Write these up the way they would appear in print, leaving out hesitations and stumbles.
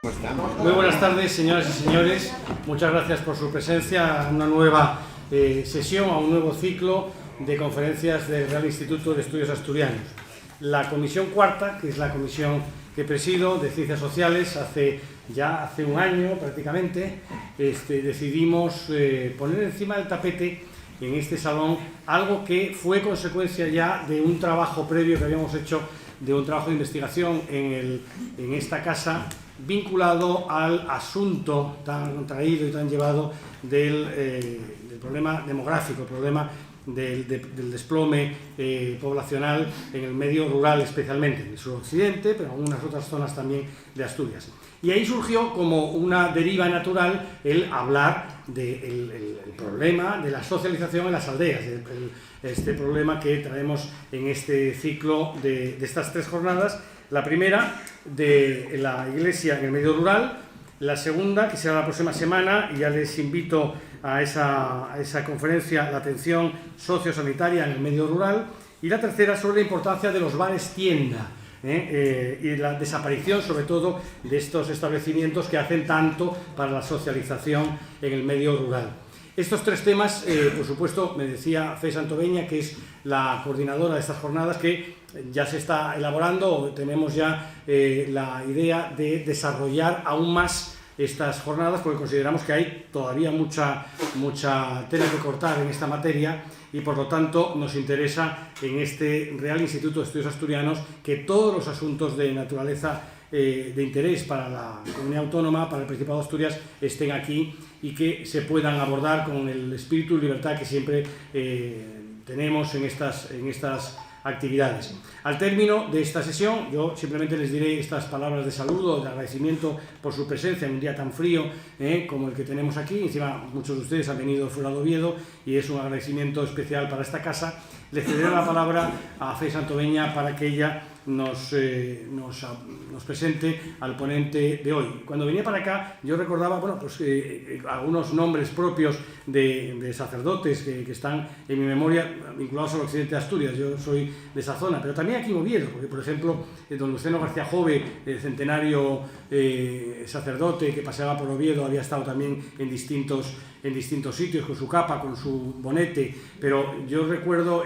Muy buenas tardes, señoras y señores. Muchas gracias por su presencia a una nueva sesión, a un nuevo ciclo de conferencias del Real Instituto de Estudios Asturianos. La comisión cuarta, que es la comisión que presido de Ciencias Sociales, hace un año prácticamente, decidimos poner encima del tapete en este salón algo que fue consecuencia ya de un trabajo previo que habíamos hecho, de un trabajo de investigación en esta casa, vinculado al asunto tan traído y tan llevado del problema demográfico, el problema del desplome poblacional en el medio rural, especialmente en el suroccidente, pero en algunas otras zonas también de Asturias. Y ahí surgió como una deriva natural el hablar del problema de la socialización en las aldeas, este problema que traemos en este ciclo de estas tres jornadas. La primera, de la Iglesia en el medio rural; la segunda, que será la próxima semana, y ya les invito a esa conferencia, la atención sociosanitaria en el medio rural; y la tercera, sobre la importancia de los bares tienda, y la desaparición, sobre todo, de estos establecimientos que hacen tanto para la socialización en el medio rural. Estos tres temas, por supuesto, me decía Fe Santoveña, que es la coordinadora de estas jornadas, que ya se está elaborando, tenemos ya la idea de desarrollar aún más estas jornadas, porque consideramos que hay todavía mucha tela que cortar en esta materia, y por lo tanto nos interesa en este Real Instituto de Estudios Asturianos que todos los asuntos de naturaleza de interés para la comunidad autónoma, para el Principado de Asturias, estén aquí y que se puedan abordar con el espíritu y libertad que siempre tenemos en estas actividades. Al término de esta sesión, yo simplemente les diré estas palabras de saludo, de agradecimiento por su presencia en un día tan frío como el que tenemos aquí. Encima, muchos de ustedes han venido fuera de Oviedo y es un agradecimiento especial para esta casa. Le cederé la palabra a Fe Santoveña para que ella nos presente al ponente de hoy. Cuando venía para acá, yo recordaba algunos nombres propios de sacerdotes que están en mi memoria vinculados al occidente de Asturias. Yo soy de esa zona, pero también aquí en Oviedo, porque por ejemplo don Luceno García Jove, el centenario sacerdote que paseaba por Oviedo, había estado también en distintos sitios con su capa, con su bonete, pero yo recuerdo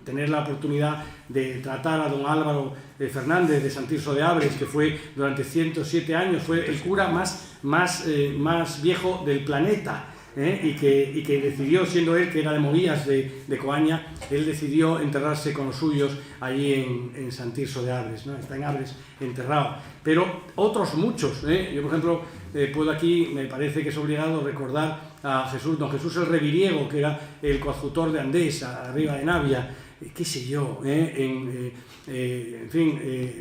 tener la oportunidad de tratar a don Álvaro Fernández de San Tirso de Abres, que fue durante 107 años, fue el cura más viejo del planeta, y que decidió, siendo él que era de Movías, de Coaña, él decidió enterrarse con los suyos allí en San Tirso de Abres, ¿no? Está en Abres enterrado. Pero otros muchos, yo por ejemplo puedo aquí, me parece que es obligado recordar a don Jesús el Reviriego, que era el coadjutor de Andés, arriba de Navia, qué sé yo,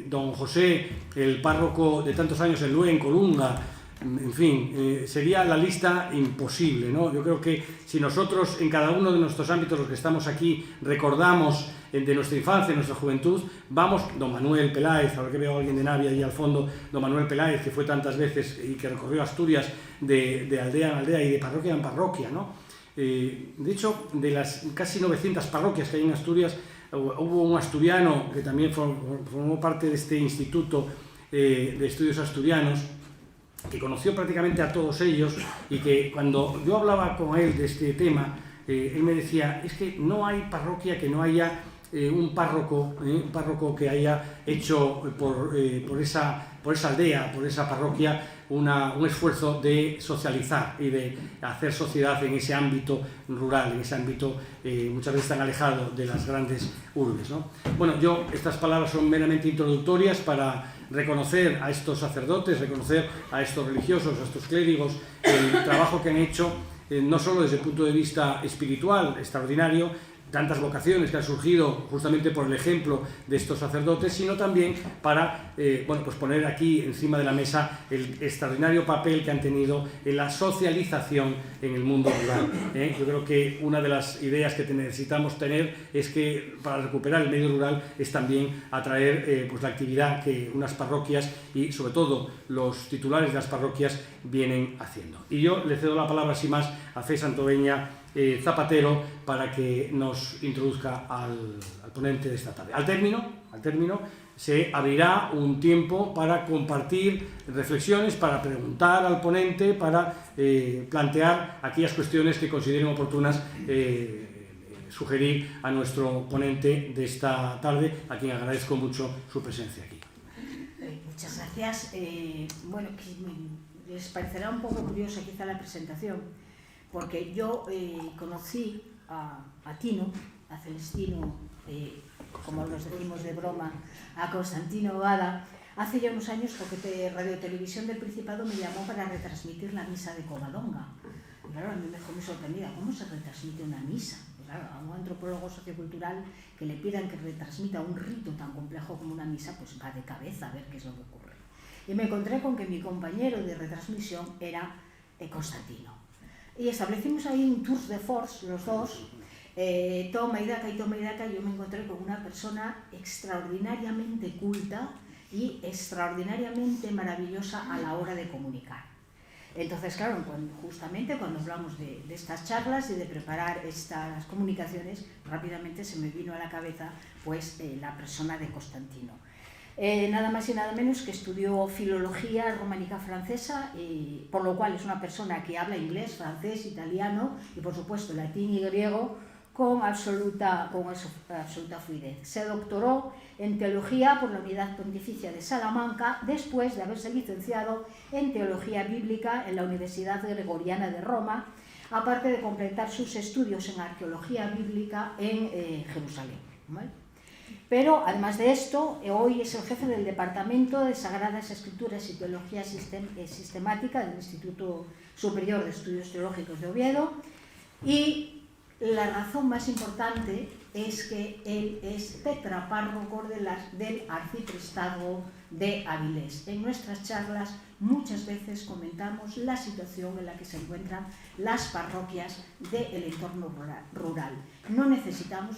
don José, el párroco de tantos años en Lue, en Colunga, en fin, sería la lista imposible, ¿no? Yo creo que si nosotros en cada uno de nuestros ámbitos, los que estamos aquí, recordamos de nuestra infancia, de nuestra juventud, vamos, don Manuel Peláez, ahora que veo a alguien de Navia allí al fondo, don Manuel Peláez, que fue tantas veces y que recorrió Asturias de aldea en aldea y de parroquia en parroquia, ¿no? De hecho, de las casi 900 parroquias que hay en Asturias, hubo un asturiano que también formó parte de este Instituto de Estudios Asturianos, que conoció prácticamente a todos ellos, y que cuando yo hablaba con él de este tema, él me decía, es que no hay parroquia que no haya un párroco que haya hecho por esa aldea, por esa parroquia, un esfuerzo de socializar y de hacer sociedad en ese ámbito rural, en ese ámbito muchas veces tan alejado de las grandes urbes, ¿no? Bueno, estas palabras son meramente introductorias para reconocer a estos sacerdotes, reconocer a estos religiosos, a estos clérigos, el trabajo que han hecho, no solo desde el punto de vista espiritual extraordinario, tantas vocaciones que han surgido justamente por el ejemplo de estos sacerdotes, sino también para poner aquí encima de la mesa el extraordinario papel que han tenido en la socialización en el mundo rural. Yo creo que una de las ideas que necesitamos tener es que para recuperar el medio rural es también atraer la actividad que unas parroquias y sobre todo los titulares de las parroquias vienen haciendo. Y yo le cedo la palabra sin más a Fe Santoveña Zapatero para que nos nos introduzca al ponente de esta tarde. Al término se abrirá un tiempo para compartir reflexiones, para preguntar al ponente, para plantear aquellas cuestiones que consideren oportunas sugerir a nuestro ponente de esta tarde, a quien agradezco mucho su presencia aquí. Muchas gracias. Bueno, les parecerá un poco curiosa quizá la presentación, porque yo conocí a Tino, a Celestino, como los decimos de broma, a Constantino Bada, hace ya unos años, porque Radio Televisión del Principado me llamó para retransmitir la misa de Covadonga. Claro, a mí me dejó muy sorprendida, ¿cómo se retransmite una misa? Claro, a un antropólogo sociocultural que le pidan que retransmita un rito tan complejo como una misa, pues va de cabeza a ver qué es lo que ocurre. Y me encontré con que mi compañero de retransmisión era Constantino. Y establecimos ahí un tour de force, los dos, toma y daca, y yo me encontré con una persona extraordinariamente culta y extraordinariamente maravillosa a la hora de comunicar. Entonces, claro, justamente cuando hablamos de estas charlas y de preparar estas comunicaciones, rápidamente se me vino a la cabeza pues la persona de Constantino. Nada más y nada menos que estudió filología románica francesa, por lo cual es una persona que habla inglés, francés, italiano y por supuesto latín y griego con absoluta fluidez. Se doctoró en teología por la Unidad Pontificia de Salamanca después de haberse licenciado en teología bíblica en la Universidad Gregoriana de Roma, aparte de completar sus estudios en arqueología bíblica en Jerusalén, ¿vale? Pero además de esto, hoy es el jefe del Departamento de Sagradas Escrituras y Teología Sistemática del Instituto Superior de Estudios Teológicos de Oviedo, y la razón más importante es que él es tetrapárroco del arciprestazgo de Avilés. En nuestras charlas muchas veces comentamos la situación en la que se encuentran las parroquias del entorno rural. No necesitamos,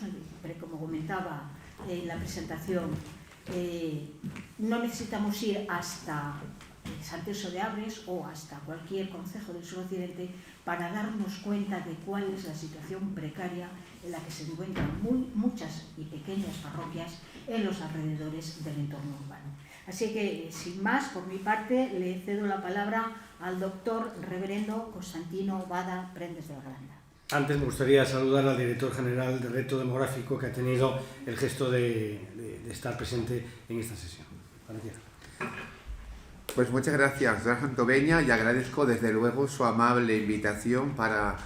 como comentaba en la presentación, no necesitamos ir hasta San Tirso de Abres o hasta cualquier concejo del suroccidente para darnos cuenta de cuál es la situación precaria en la que se encuentran muchas y pequeñas parroquias en los alrededores del entorno urbano. Así que, sin más, por mi parte, le cedo la palabra al doctor reverendo Constantino Bada Prendes de Granda. Antes me gustaría saludar al director general de Reto Demográfico, que ha tenido el gesto de estar presente en esta sesión. Gracias. Pues muchas gracias, don Santoveña, y agradezco desde luego su amable invitación para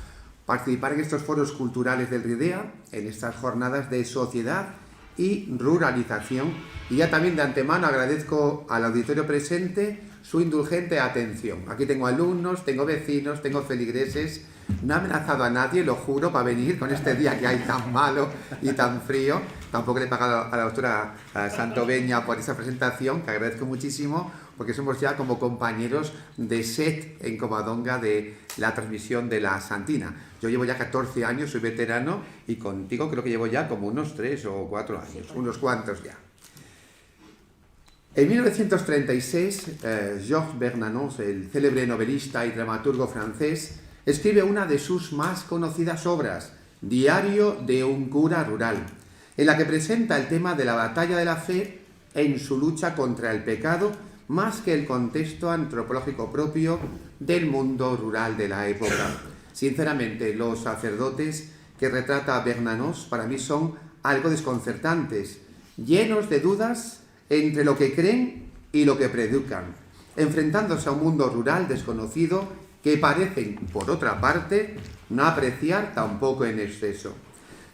participar en estos foros culturales del RIDEA, en estas jornadas de sociedad y ruralización. Y ya también de antemano agradezco al auditorio presente su indulgente atención. Aquí tengo alumnos, tengo vecinos, tengo feligreses. No he amenazado a nadie, lo juro, para venir con este día que hay tan malo y tan frío. Tampoco le he pagado a la doctora Santoveña por esa presentación, que agradezco muchísimo, porque somos ya como compañeros de set en Covadonga de la transmisión de la Santina. Yo llevo ya 14 años, soy veterano, y contigo creo que llevo ya como unos 3 o 4 años, unos cuantos ya. En 1936, Georges Bernanos, el célebre novelista y dramaturgo francés, escribe una de sus más conocidas obras, Diario de un cura rural, en la que presenta el tema de la batalla de la fe en su lucha contra el pecado, más que el contexto antropológico propio del mundo rural de la época. Sinceramente, los sacerdotes que retrata Bernanos para mí son algo desconcertantes, llenos de dudas entre lo que creen y lo que predican, enfrentándose a un mundo rural desconocido que parecen, por otra parte, no apreciar tampoco en exceso.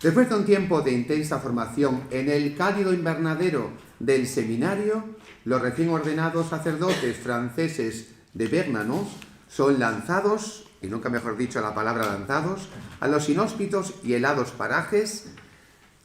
Después de un tiempo de intensa formación en el cálido invernadero del seminario, los recién ordenados sacerdotes franceses de Bernanos son lanzados, y nunca mejor dicho la palabra lanzados, a los inhóspitos y helados parajes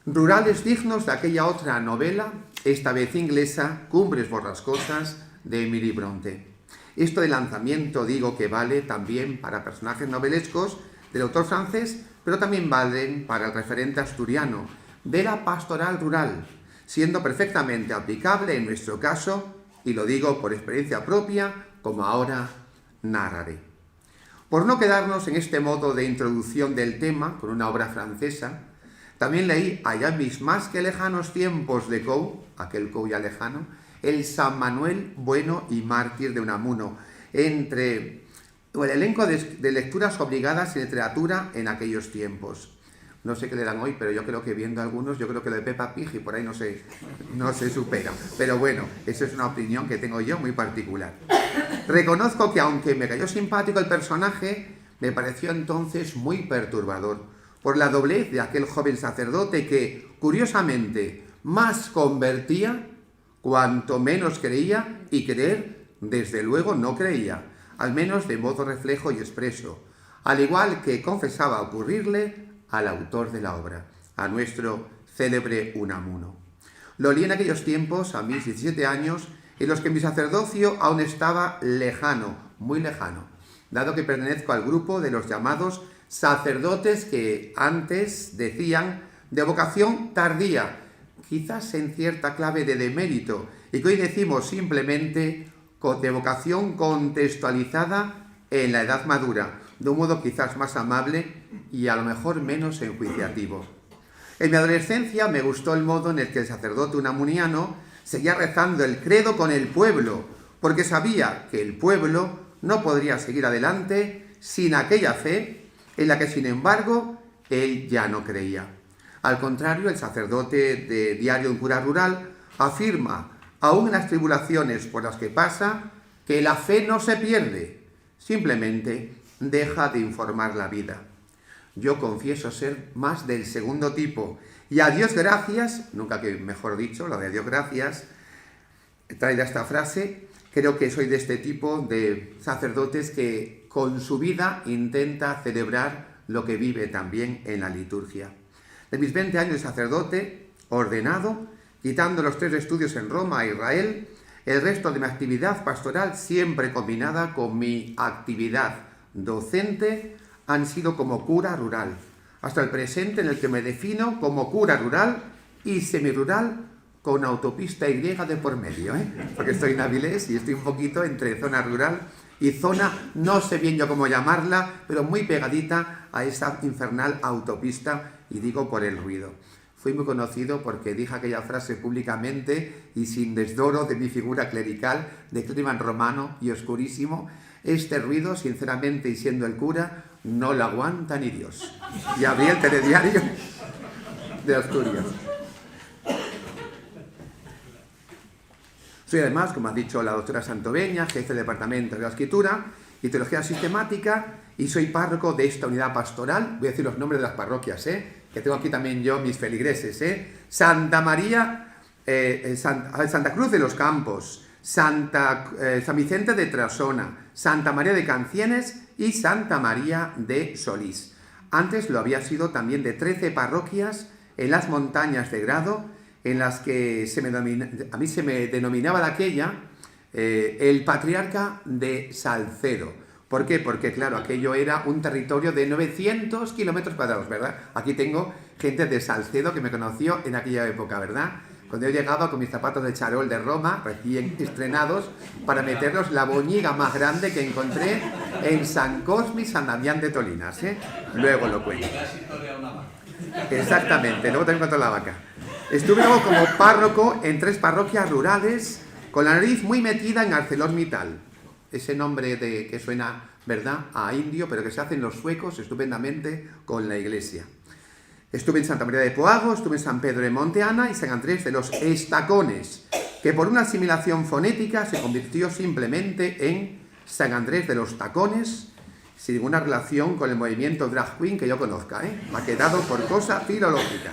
rurales dignos de aquella otra novela, esta vez inglesa, Cumbres borrascosas, de Emily Bronte. Esto de lanzamiento digo que vale también para personajes novelescos del autor francés, pero también valen para el referente asturiano de la pastoral rural, siendo perfectamente aplicable en nuestro caso, y lo digo por experiencia propia, como ahora narraré. Por no quedarnos en este modo de introducción del tema con una obra francesa, También leí, allá en mis más que lejanos tiempos de Cou, aquel Cou ya lejano, el San Manuel bueno y mártir de Unamuno, entre el elenco de lecturas obligadas en literatura en aquellos tiempos. No sé qué le dan hoy, pero yo creo que viendo algunos, yo creo que lo de Peppa Pig y por ahí no se supera. Pero bueno, esa es una opinión que tengo yo muy particular. Reconozco que aunque me cayó simpático el personaje, me pareció entonces muy perturbador por la doblez de aquel joven sacerdote que, curiosamente, más convertía cuanto menos creía, y creer, desde luego, no creía, al menos de modo reflejo y expreso, al igual que confesaba ocurrirle al autor de la obra, a nuestro célebre Unamuno. Lo leí en aquellos tiempos, a mis 17 años, en los que mi sacerdocio aún estaba lejano, muy lejano, dado que pertenezco al grupo de los llamados sacerdotes que antes decían de vocación tardía, quizás en cierta clave de demérito, y que hoy decimos simplemente de vocación contextualizada en la edad madura, de un modo quizás más amable y a lo mejor menos enjuiciativo. En mi adolescencia me gustó el modo en el que el sacerdote unamuniano seguía rezando el credo con el pueblo, porque sabía que el pueblo no podría seguir adelante sin aquella fe en la que, sin embargo, él ya no creía. Al contrario, el sacerdote de Diario de un cura rural afirma, aún en las tribulaciones por las que pasa, que la fe no se pierde, simplemente deja de informar la vida. Yo confieso ser más del segundo tipo, y a Dios gracias, nunca que mejor dicho, lo de Dios gracias, traída esta frase, creo que soy de este tipo de sacerdotes que con su vida intenta celebrar lo que vive también en la liturgia. De mis 20 años de sacerdote, ordenado, quitando los 3 estudios en Roma e Israel, el resto de mi actividad pastoral, siempre combinada con mi actividad docente, han sido como cura rural, hasta el presente en el que me defino como cura rural y semirural con autopista Y de por medio, porque estoy en Avilés y estoy un poquito entre zona rural y zona, no sé bien yo cómo llamarla, pero muy pegadita a esa infernal autopista, y digo por el ruido. Fui muy conocido porque dije aquella frase públicamente y sin desdoro de mi figura clerical, de clima romano y oscurísimo. Este ruido, sinceramente, y siendo el cura, no lo aguanta ni Dios. Y abrí el telediario de Asturias. Soy además, como ha dicho la doctora Santoveña, jefe del Departamento de la Escritura y Teología Sistemática, y soy párroco de esta unidad pastoral. Voy a decir los nombres de las parroquias, que tengo aquí también yo mis feligreses, Santa María, Santa Cruz de los Campos, San Vicente de Trasona, Santa María de Cancienes y Santa María de Solís. Antes lo había sido también de 13 parroquias en las montañas de Grado, en las que a mí se me denominaba de aquella el patriarca de Salcedo. ¿Por qué? Porque, claro, aquello era un territorio de 900 kilómetros cuadrados, ¿verdad? Aquí tengo gente de Salcedo que me conoció en aquella época, ¿verdad? Cuando yo llegaba con mis zapatos de charol de Roma, recién estrenados, para meterlos la boñiga más grande que encontré en San Cosme y San Damián de Tolinas, Luego lo cuento. Exactamente, luego también cuento la vaca. Estuve luego como párroco en 3 parroquias rurales, con la nariz muy metida en ArcelorMittal. Ese nombre que suena, ¿verdad?, a indio, pero que se hacen los suecos estupendamente con la iglesia. Estuve en Santa María de Poago, estuve en San Pedro de Monteana y San Andrés de los Estacones, que por una asimilación fonética se convirtió simplemente en San Andrés de los Tacones, sin ninguna relación con el movimiento drag queen que yo conozca, Me ha quedado por cosa filológica.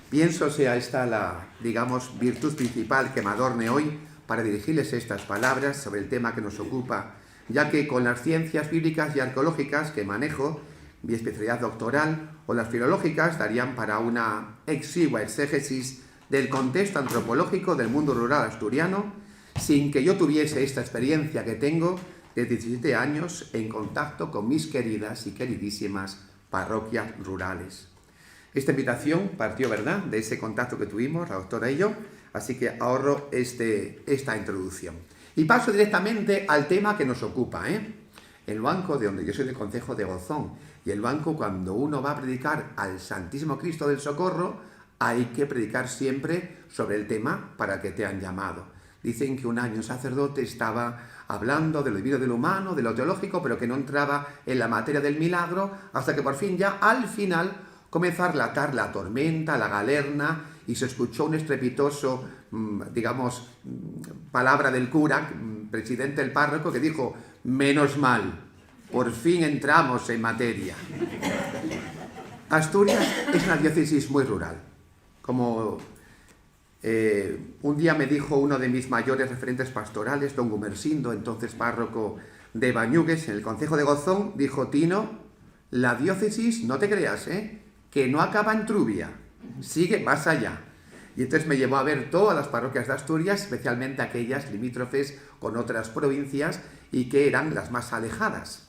Pienso sea esta la, digamos, virtud principal que me adorne hoy para dirigirles estas palabras sobre el tema que nos ocupa, ya que con las ciencias bíblicas y arqueológicas que manejo, mi especialidad doctoral, o las filológicas, darían para una exigua exégesis del contexto antropológico del mundo rural asturiano, sin que yo tuviese esta experiencia que tengo de 17 años en contacto con mis queridas y queridísimas parroquias rurales. Esta invitación partió, ¿verdad?, de ese contacto que tuvimos, la doctora y yo, así que ahorro esta introducción. Y paso directamente al tema que nos ocupa, El banco de donde yo soy del concejo de Gozón, Y el banco, cuando uno va a predicar al Santísimo Cristo del Socorro, hay que predicar siempre sobre el tema para que te han llamado. Dicen que un año un sacerdote estaba hablando de lo divino, de lo humano, de lo teológico, pero que no entraba en la materia del milagro, hasta que por fin ya al final comenzó a relatar la tormenta, la galerna, y se escuchó un estrepitoso, palabra del cura, presidente del párroco, que dijo: menos mal, por fin entramos en materia. Asturias es una diócesis muy rural. Como un día me dijo uno de mis mayores referentes pastorales, don Gumersindo, entonces párroco de Bañugues, en el concejo de Gozón, dijo: Tino, la diócesis, no te creas, que no acaba en Trubia, sigue más allá. Y entonces me llevó a ver todas las parroquias de Asturias, especialmente aquellas limítrofes con otras provincias y que eran las más alejadas.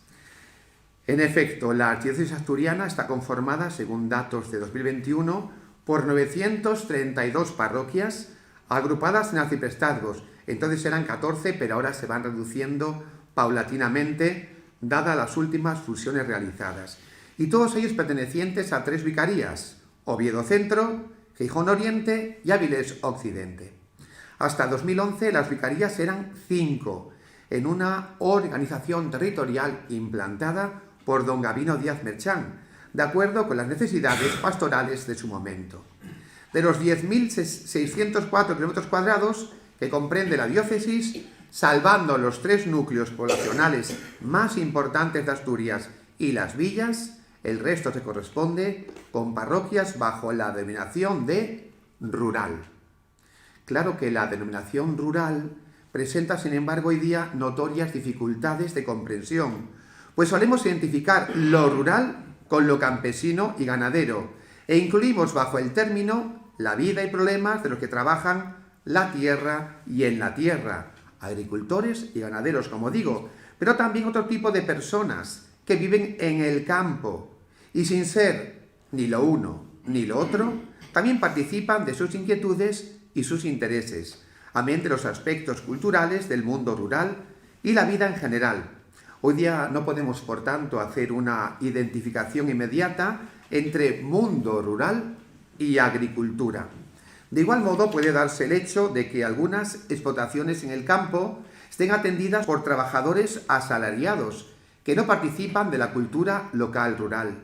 En efecto, la archidiócesis asturiana está conformada, según datos de 2021, por 932 parroquias agrupadas en arciprestazgos. Entonces eran 14, pero ahora se van reduciendo paulatinamente, dadas las últimas fusiones realizadas. Y todos ellos pertenecientes a 3 vicarías: Oviedo Centro, Gijón Oriente y Áviles Occidente. Hasta 2011 las vicarías eran 5, en una organización territorial implantada por don Gabino Díaz Merchán, de acuerdo con las necesidades pastorales de su momento. De los 10.604 kilómetros cuadrados que comprende la diócesis, salvando los 3 núcleos poblacionales más importantes de Asturias y las villas, el resto se corresponde con parroquias bajo la denominación de rural. Claro que la denominación rural presenta, sin embargo, hoy día notorias dificultades de comprensión, pues solemos identificar lo rural con lo campesino y ganadero, e incluimos bajo el término la vida y problemas de los que trabajan la tierra y en la tierra, agricultores y ganaderos, como digo, pero también otro tipo de personas que viven en el campo y, sin ser ni lo uno ni lo otro, también participan de sus inquietudes y sus intereses, amén de los aspectos culturales del mundo rural y la vida en general. Hoy día no podemos, por tanto, hacer una identificación inmediata entre mundo rural y agricultura. De igual modo, puede darse el hecho de que algunas explotaciones en el campo estén atendidas por trabajadores asalariados que no participan de la cultura local rural.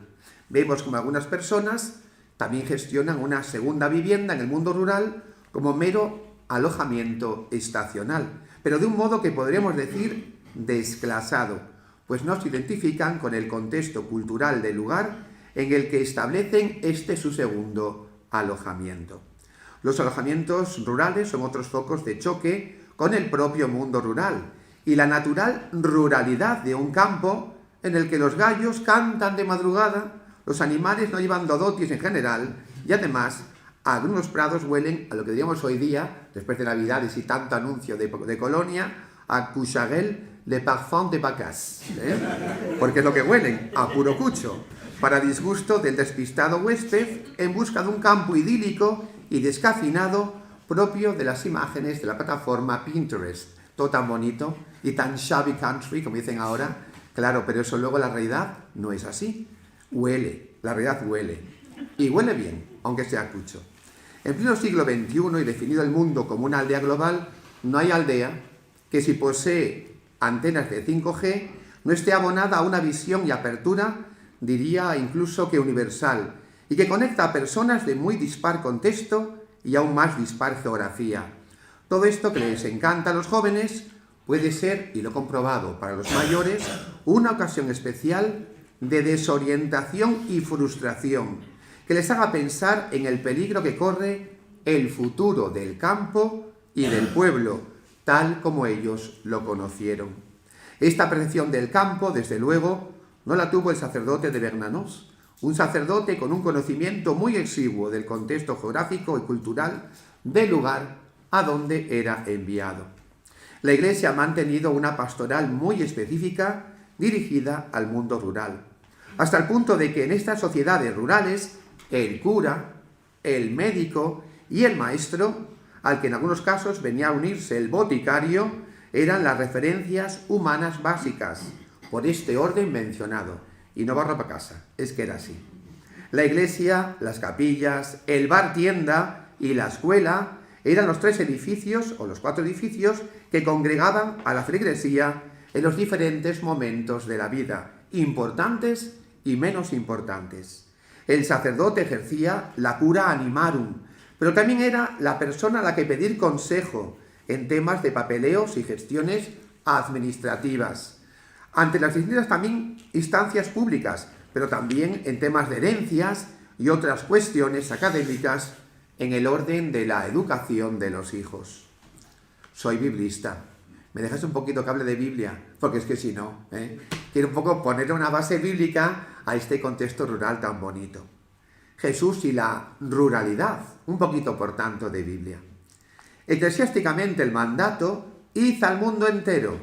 Vemos como algunas personas también gestionan una segunda vivienda en el mundo rural como mero alojamiento estacional, pero de un modo que podríamos decir desclasado, pues no se identifican con el contexto cultural del lugar en el que establecen su segundo alojamiento. Los alojamientos rurales son otros focos de choque con el propio mundo rural y la natural ruralidad de un campo en el que los gallos cantan de madrugada, los animales no llevan dodotis en general y además algunos prados huelen a lo que diríamos hoy día, después de Navidades y tanto anuncio de colonia, a Cuchaguel le parfum de vacas, porque es lo que huelen, a puro cucho, para disgusto del despistado huésped en busca de un campo idílico y descafinado propio de las imágenes de la plataforma Pinterest. Todo tan bonito y tan shabby country, como dicen ahora. Claro, pero eso luego la realidad no es así. Huele, la realidad huele. Y huele bien, aunque sea cucho. En pleno siglo XXI y definido el mundo como una aldea global, no hay aldea que, si posee antenas de 5G, no esté abonada a una visión y apertura, diría incluso que universal, y que conecta a personas de muy dispar contexto y aún más dispar geografía. Todo esto que les encanta a los jóvenes puede ser, y lo he comprobado para los mayores, una ocasión especial de desorientación y frustración, que les haga pensar en el peligro que corre el futuro del campo y del pueblo, tal como ellos lo conocieron. Esta percepción del campo, desde luego, no la tuvo el sacerdote de Bernanos, un sacerdote con un conocimiento muy exiguo del contexto geográfico y cultural del lugar a donde era enviado. La Iglesia ha mantenido una pastoral muy específica dirigida al mundo rural, hasta el punto de que en estas sociedades rurales el cura, el médico y el maestro, al que en algunos casos venía a unirse el boticario, eran las referencias humanas básicas, por este orden mencionado. y no barro para casa, es que era así. La iglesia, las capillas, el bar tienda y la escuela eran los 3 edificios o los 4 edificios que congregaban a la feligresía en los diferentes momentos de la vida, importantes y menos importantes. El sacerdote ejercía la cura animarum, pero también era la persona a la que pedir consejo en temas de papeleos y gestiones administrativas, ante las distintas también instancias públicas, pero también en temas de herencias y otras cuestiones académicas en el orden de la educación de los hijos. Soy biblista. ¿Me dejas un poquito que hable de Biblia? Porque es que si no, quiero un poco ponerle una base bíblica a este contexto rural tan bonito. Jesús y la ruralidad, un poquito por tanto de Biblia. Eclesiásticamente el mandato, id al mundo entero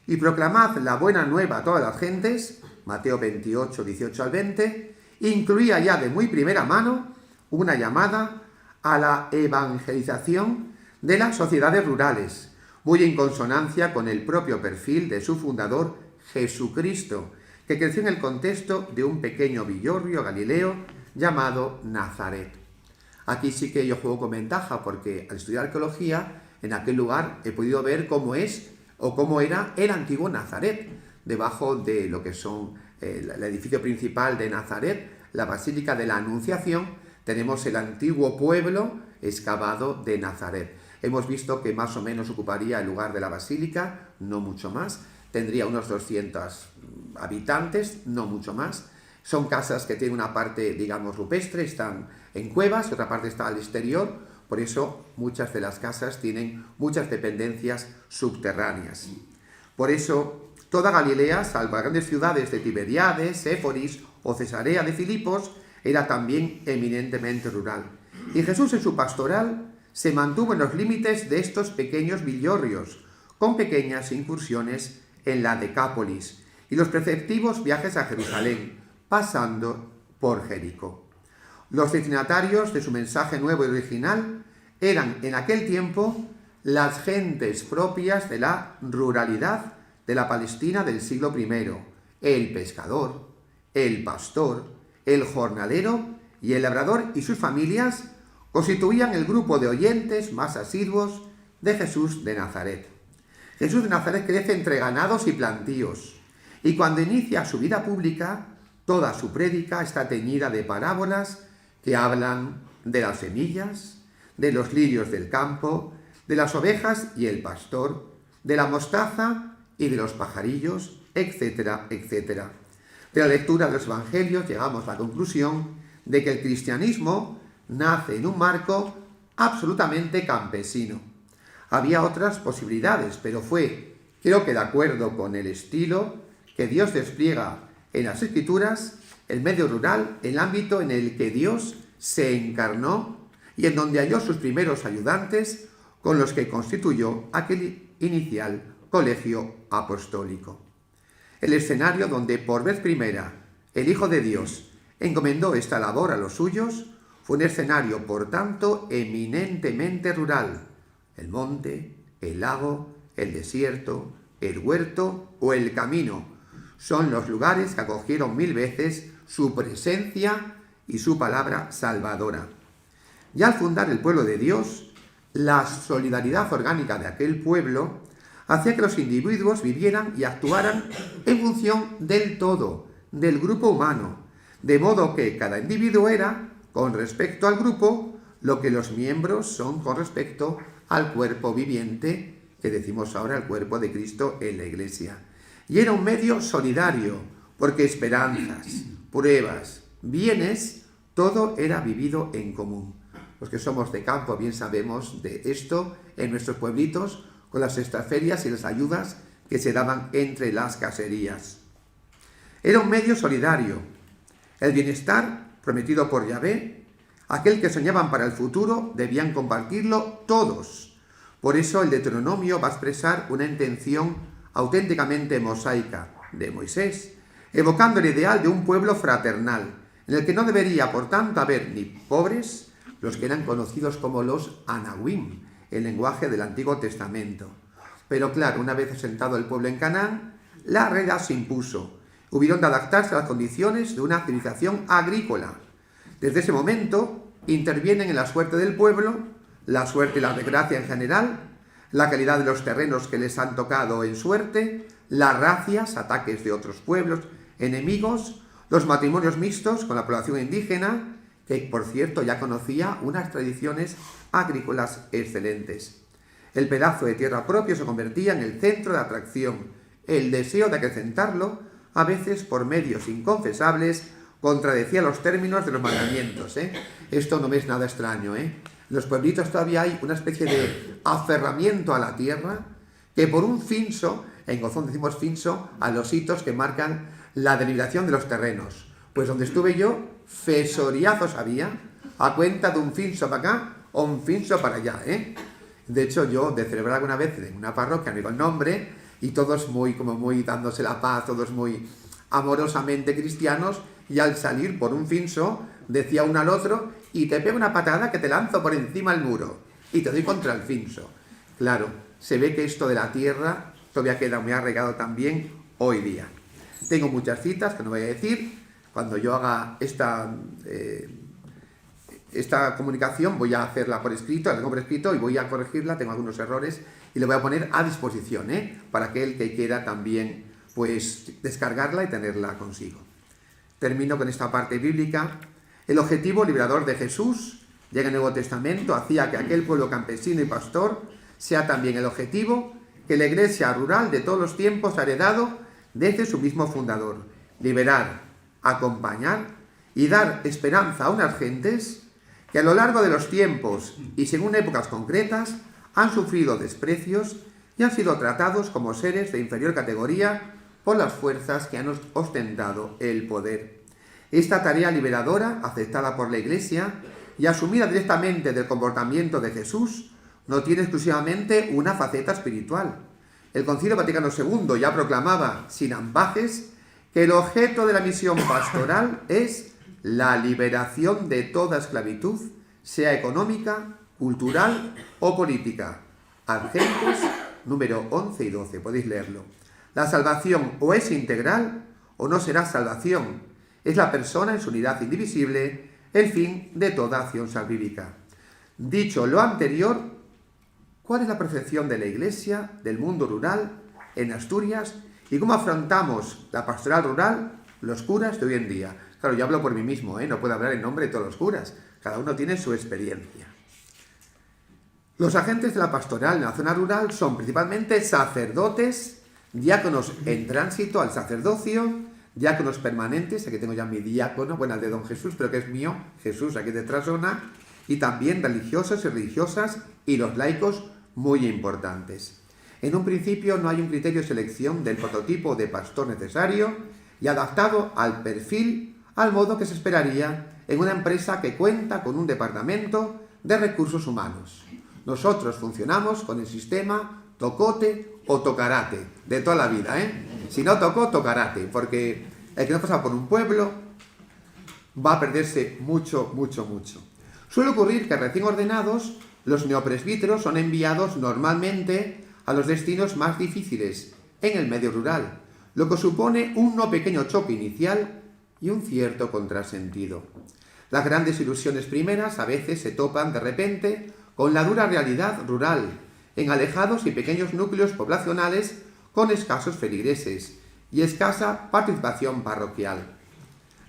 y proclamad la buena nueva a todas las gentes, Mateo 28, 18 al 20, incluía ya de muy primera mano una llamada a la evangelización de las sociedades rurales, muy en consonancia con el propio perfil de su fundador, Jesucristo, que creció en el contexto de un pequeño villorrio galileo llamado Nazaret. Aquí sí que yo juego con ventaja, porque al estudiar arqueología, en aquel lugar he podido ver cómo es o cómo era el antiguo Nazaret, debajo de lo que son el edificio principal de Nazaret, la Basílica de la Anunciación, tenemos el antiguo pueblo excavado de Nazaret. Hemos visto que más o menos ocuparía el lugar de la basílica, no mucho más. Tendría unos 200 habitantes, no mucho más. Son casas que tienen una parte, digamos, rupestre, están en cuevas, otra parte está al exterior. Por eso muchas de las casas tienen muchas dependencias subterráneas. Por eso toda Galilea, salvo las grandes ciudades de Tiberiades, Éforis o Cesarea de Filipos, era también eminentemente rural. Y Jesús en su pastoral se mantuvo en los límites de estos pequeños villorrios, con pequeñas incursiones en la Decápolis y los preceptivos viajes a Jerusalén, pasando por Jericó. Los destinatarios de su mensaje nuevo y original eran en aquel tiempo las gentes propias de la ruralidad de la Palestina del siglo I, el pescador, el pastor, el jornalero y el labrador y sus familias constituían el grupo de oyentes más asiduos de Jesús de Nazaret. Jesús de Nazaret crece entre ganados y plantíos, y cuando inicia su vida pública, toda su prédica está teñida de parábolas que hablan de las semillas, de los lirios del campo, de las ovejas y el pastor, de la mostaza y de los pajarillos, etcétera, etcétera. De la lectura de los evangelios llegamos a la conclusión de que el cristianismo nace en un marco absolutamente campesino. Había otras posibilidades, pero fue, creo que de acuerdo con el estilo que Dios despliega en las Escrituras, el medio rural, el ámbito en el que Dios se encarnó y en donde halló sus primeros ayudantes con los que constituyó aquel inicial colegio apostólico. El escenario donde por vez primera el Hijo de Dios encomendó esta labor a los suyos fue un escenario, por tanto, eminentemente rural. El monte, el lago, el desierto, el huerto o el camino son los lugares que acogieron 1000 veces su presencia y su palabra salvadora. Ya al fundar el pueblo de Dios, la solidaridad orgánica de aquel pueblo hacía que los individuos vivieran y actuaran en función del todo, del grupo humano, de modo que cada individuo era, con respecto al grupo, lo que los miembros son con respecto al cuerpo viviente, que decimos ahora el cuerpo de Cristo en la Iglesia. Y era un medio solidario, porque esperanzas, pruebas, bienes, todo era vivido en común. Los que somos de campo bien sabemos de esto en nuestros pueblitos, con las extraferias y las ayudas que se daban entre las caserías. Era un medio solidario. El bienestar prometido por Yahvé, aquel que soñaban para el futuro, debían compartirlo todos. Por eso el Deuteronomio va a expresar una intención auténticamente mosaica de Moisés, evocando el ideal de un pueblo fraternal, en el que no debería, por tanto, haber ni pobres, los que eran conocidos como los Anahuim, el lenguaje del Antiguo Testamento. Pero claro, una vez asentado el pueblo en Canaán, la realidad se impuso, hubieron de adaptarse a las condiciones de una civilización agrícola. Desde ese momento intervienen en la suerte del pueblo, la suerte y la desgracia en general, la calidad de los terrenos que les han tocado en suerte, las racias, ataques de otros pueblos, enemigos, los matrimonios mixtos con la población indígena, que por cierto ya conocía unas tradiciones agrícolas excelentes. El pedazo de tierra propio se convertía en el centro de atracción, el deseo de acrecentarlo, a veces por medios inconfesables, contradecía los términos de los mandamientos. Esto no me es nada extraño. En los pueblitos todavía hay una especie de aferramiento a la tierra, que por un finso, en Gozón decimos finso, a los hitos que marcan la delimitación de los terrenos. Pues donde estuve yo, fesoriazos había, a cuenta de un finso para acá o un finso para allá. De hecho, yo de celebrar alguna vez en una parroquia, no digo el nombre, y todos muy dándose la paz, todos muy amorosamente cristianos, y al salir por un finso, decía uno al otro, y te pego una patada que te lanzo por encima del muro, y te doy contra el finso. Claro, se ve que esto de la tierra todavía queda muy arraigado también hoy día. Tengo muchas citas que no voy a decir. Cuando yo haga esta comunicación voy a hacerla por escrito, la tengo por escrito y voy a corregirla, tengo algunos errores y le voy a poner a disposición, para aquel que quiera también pues descargarla y tenerla consigo. Termino con esta parte bíblica. El objetivo liberador de Jesús, llega en el Nuevo Testamento, hacía que aquel pueblo campesino y pastor sea también el objetivo que la iglesia rural de todos los tiempos ha heredado desde su mismo fundador: liberar, acompañar y dar esperanza a unas gentes que a lo largo de los tiempos y según épocas concretas han sufrido desprecios y han sido tratados como seres de inferior categoría por las fuerzas que han ostentado el poder. Esta tarea liberadora, aceptada por la Iglesia y asumida directamente del comportamiento de Jesús, no tiene exclusivamente una faceta espiritual. El Concilio Vaticano II ya proclamaba, sin ambages, que el objeto de la misión pastoral es la liberación de toda esclavitud, sea económica, cultural o política. Adgentes número 11 y 12, podéis leerlo. La salvación o es integral o no será salvación. Es la persona en su unidad indivisible, el fin de toda acción salvífica. Dicho lo anterior, ¿cuál es la percepción de la Iglesia, del mundo rural, en Asturias? ¿Y cómo afrontamos la pastoral rural, los curas de hoy en día? Claro, yo hablo por mí mismo, no puedo hablar en nombre de todos los curas. Cada uno tiene su experiencia. Los agentes de la pastoral en la zona rural son principalmente sacerdotes, diáconos en tránsito al sacerdocio, diáconos permanentes, aquí tengo ya mi diácono, bueno, el de Don Jesús, pero que es mío, Jesús, aquí de Trasona, y también religiosos y religiosas y los laicos muy importantes. En un principio no hay un criterio de selección del prototipo de pastor necesario y adaptado al perfil, al modo que se esperaría en una empresa que cuenta con un departamento de recursos humanos. Nosotros funcionamos con el sistema tocote o tocarate, de toda la vida, Si no tocó, tocarate, porque el que no pasa por un pueblo va a perderse mucho, mucho, mucho. Suele ocurrir que recién ordenados, los neopresbíteros son enviados normalmente a los destinos más difíciles en el medio rural, lo que supone un no pequeño choque inicial y un cierto contrasentido. Las grandes ilusiones primeras a veces se topan de repente con la dura realidad rural, en alejados y pequeños núcleos poblacionales con escasos feligreses y escasa participación parroquial.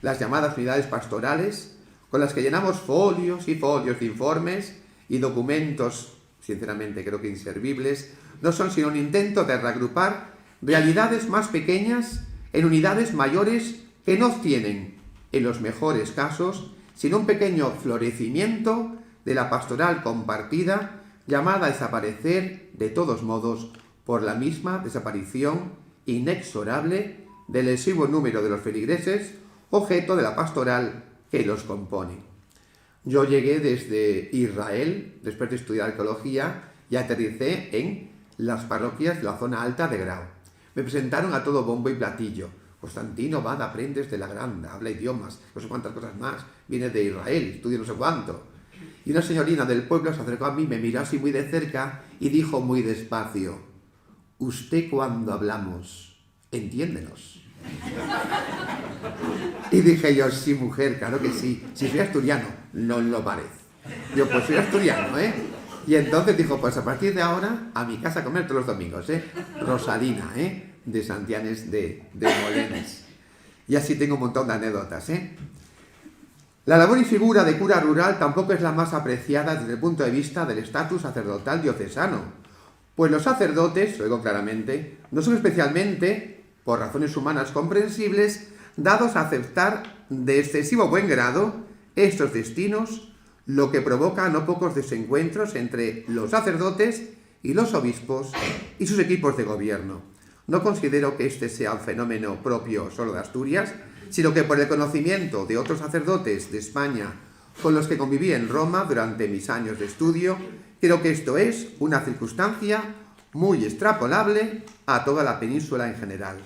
Las llamadas unidades pastorales, con las que llenamos folios y folios de informes y documentos, sinceramente creo que inservibles, no son sino un intento de reagrupar realidades más pequeñas en unidades mayores que no obtienen, en los mejores casos, sino un pequeño florecimiento de la pastoral compartida, llamada a desaparecer de todos modos por la misma desaparición inexorable del exiguo número de los feligreses, objeto de la pastoral que los compone. Yo llegué desde Israel, después de estudiar arqueología, y aterricé en las parroquias de la zona alta de Grau. Me presentaron a todo bombo y platillo. Constantino Bada, aprendes de la Granda, habla idiomas, no sé cuántas cosas más, viene de Israel, estudia no sé cuánto. Y una señorina del pueblo se acercó a mí, me miró así muy de cerca y dijo muy despacio: usted cuando hablamos, entiéndenos. Y dije yo, sí, mujer, claro que sí. Si soy asturiano, no lo parece. Yo, pues soy asturiano, ¿eh? Y entonces dijo, pues a partir de ahora, a mi casa a comer todos los domingos, ¿eh? Rosalina, ¿eh? De Santianes de Molenes. Y así tengo un montón de anécdotas, ¿eh? La labor y figura de cura rural tampoco es la más apreciada desde el punto de vista del estatus sacerdotal diocesano, pues los sacerdotes, lo digo claramente, no son especialmente, por razones humanas comprensibles, dados a aceptar de excesivo buen grado estos destinos, lo que provoca no pocos desencuentros entre los sacerdotes y los obispos y sus equipos de gobierno. No considero que este sea un fenómeno propio solo de Asturias, sino que por el conocimiento de otros sacerdotes de España con los que conviví en Roma durante mis años de estudio, creo que esto es una circunstancia muy extrapolable a toda la península en general.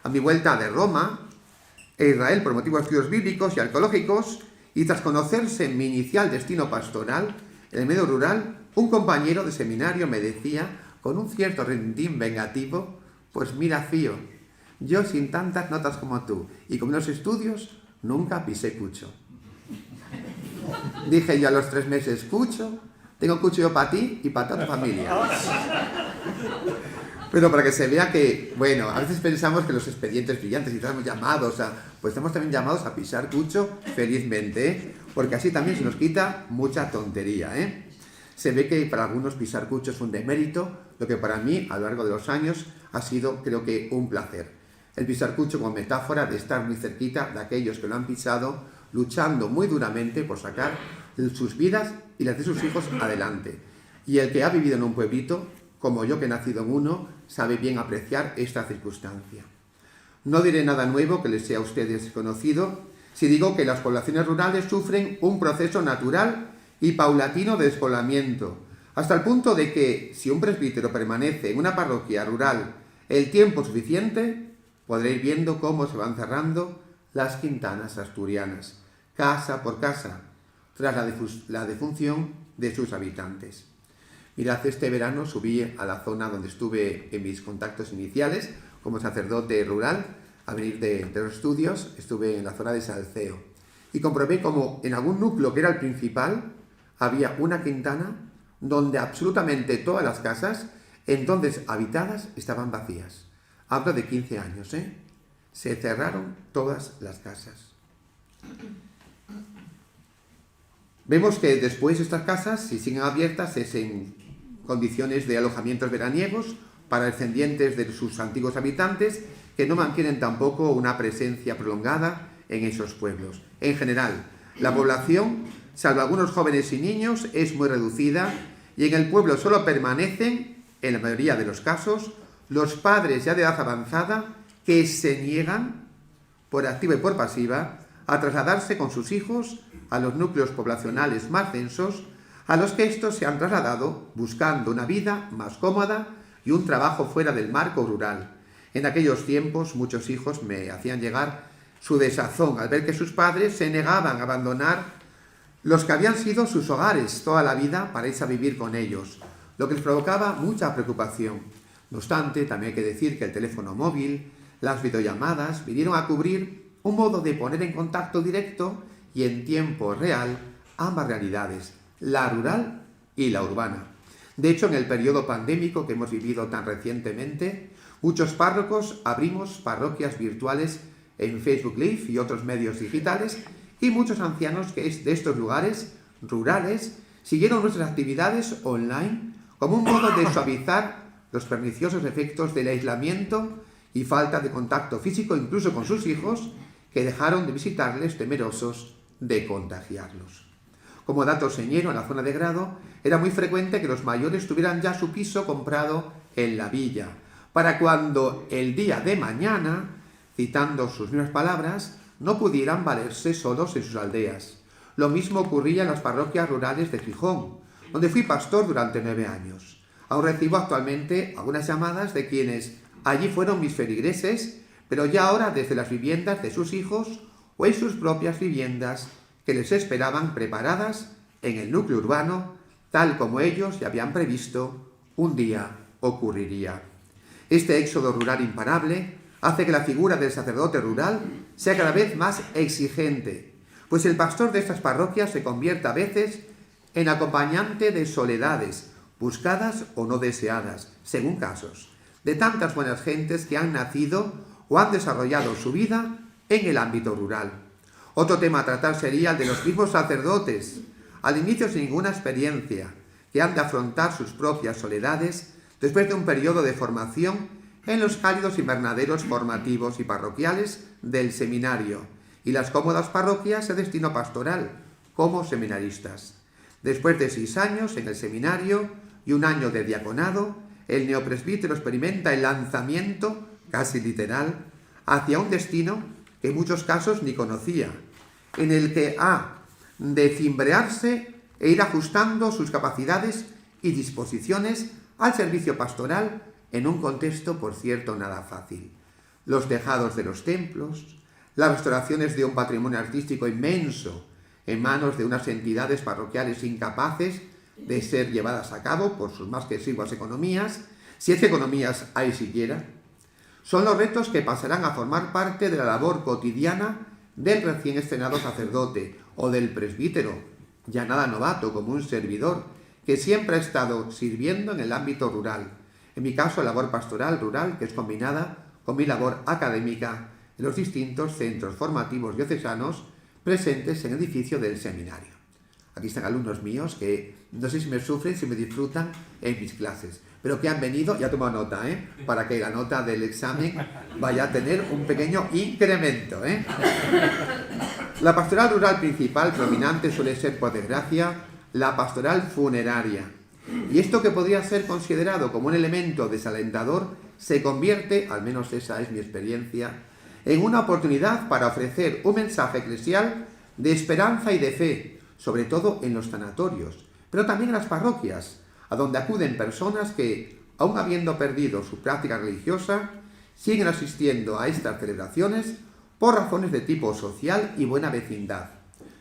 A mi vuelta de Roma e Israel por motivos de estudios bíblicos y arqueológicos, y tras conocerse mi inicial destino pastoral en el medio rural, un compañero de seminario me decía, con un cierto rentín vengativo, pues mira, Fío, yo sin tantas notas como tú y con menos estudios, nunca pisé Cucho. Dije yo a los 3 meses, Cucho, tengo Cucho yo para ti y para toda tu familia. Pero para que se vea que, bueno, a veces pensamos que los expedientes brillantes y estamos llamados pues estamos también llamados a pisar Cucho felizmente, ¿eh? Porque así también se nos quita mucha tontería, ¿eh? Se ve que para algunos pisar Cucho es un demérito, lo que para mí, a lo largo de los años, ha sido, creo que, un placer. El pisar Cucho como metáfora de estar muy cerquita de aquellos que lo han pisado, luchando muy duramente por sacar sus vidas y las de sus hijos adelante. Y el que ha vivido en un pueblito, como yo que he nacido en uno, sabe bien apreciar esta circunstancia. No diré nada nuevo que les sea a ustedes conocido si digo que las poblaciones rurales sufren un proceso natural y paulatino de despoblamiento, hasta el punto de que si un presbítero permanece en una parroquia rural el tiempo suficiente, podré ir viendo cómo se van cerrando las quintanas asturianas, casa por casa, tras la defunción de sus habitantes. Mirad, este verano subí a la zona donde estuve en mis contactos iniciales como sacerdote rural, a venir de los estudios, estuve en la zona de Salceo y comprobé como en algún núcleo que era el principal había una quintana donde absolutamente todas las casas entonces habitadas estaban vacías. Hablo de 15 años, ¿eh? Se cerraron todas las casas. Vemos que después estas casas, si siguen abiertas, es en condiciones de alojamientos veraniegos para descendientes de sus antiguos habitantes que no mantienen tampoco una presencia prolongada en esos pueblos. En general, la población, salvo algunos jóvenes y niños, es muy reducida y en el pueblo solo permanecen, en la mayoría de los casos, los padres ya de edad avanzada que se niegan, por activa y por pasiva, a trasladarse con sus hijos a los núcleos poblacionales más densos, a los que estos se han trasladado buscando una vida más cómoda y un trabajo fuera del marco rural. En aquellos tiempos muchos hijos me hacían llegar su desazón al ver que sus padres se negaban a abandonar los que habían sido sus hogares toda la vida para irse a vivir con ellos, lo que les provocaba mucha preocupación. No obstante, también hay que decir que el teléfono móvil, las videollamadas, vinieron a cubrir un modo de poner en contacto directo y en tiempo real ambas realidades, la rural y la urbana. De hecho, en el periodo pandémico que hemos vivido tan recientemente, muchos párrocos abrimos parroquias virtuales en Facebook Live y otros medios digitales y muchos ancianos que de estos lugares rurales siguieron nuestras actividades online como un modo de suavizar los perniciosos efectos del aislamiento y falta de contacto físico incluso con sus hijos, que dejaron de visitarles temerosos de contagiarlos. Como dato señero, en la zona de Grado era muy frecuente que los mayores tuvieran ya su piso comprado en la villa, para cuando el día de mañana, citando sus mismas palabras, no pudieran valerse solos en sus aldeas. Lo mismo ocurría en las parroquias rurales de Gijón, donde fui pastor durante 9 años. Aún recibo actualmente algunas llamadas de quienes allí fueron mis feligreses, pero ya ahora desde las viviendas de sus hijos o en sus propias viviendas que les esperaban preparadas en el núcleo urbano, tal como ellos ya habían previsto un día ocurriría. Este éxodo rural imparable hace que la figura del sacerdote rural sea cada vez más exigente, pues el pastor de estas parroquias se convierte a veces en acompañante de soledades, buscadas o no deseadas, según casos, de tantas buenas gentes que han nacido o han desarrollado su vida en el ámbito rural. Otro tema a tratar sería el de los mismos sacerdotes, al inicio sin ninguna experiencia, que han de afrontar sus propias soledades después de un periodo de formación en los cálidos invernaderos formativos y parroquiales del seminario y las cómodas parroquias de destino pastoral, como seminaristas. Después de 6 años en el seminario y 1 año de diaconado, el neopresbítero experimenta el lanzamiento, casi literal, hacia un destino que en muchos casos ni conocía, en el que ha de cimbrearse e ir ajustando sus capacidades y disposiciones al servicio pastoral en un contexto, por cierto, nada fácil. Los tejados de los templos, las restauraciones de un patrimonio artístico inmenso en manos de unas entidades parroquiales incapaces de ser llevadas a cabo por sus más que exiguas economías, si es que economías hay siquiera, son los retos que pasarán a formar parte de la labor cotidiana del recién estrenado sacerdote o del presbítero, ya nada novato como un servidor, que siempre ha estado sirviendo en el ámbito rural. En mi caso, labor pastoral rural, que es combinada con mi labor académica en los distintos centros formativos diocesanos presentes en el edificio del seminario. Aquí están alumnos míos que no sé si me sufren, si me disfrutan en mis clases, pero que han venido, ya tomado nota, para que la nota del examen vaya a tener un pequeño incremento. La pastoral rural principal predominante suele ser, por desgracia, la pastoral funeraria. Y esto, que podría ser considerado como un elemento desalentador, se convierte, al menos esa es mi experiencia, en una oportunidad para ofrecer un mensaje eclesial de esperanza y de fe, sobre todo en los tanatorios, pero también en las parroquias, a donde acuden personas que, aun habiendo perdido su práctica religiosa, siguen asistiendo a estas celebraciones por razones de tipo social y buena vecindad.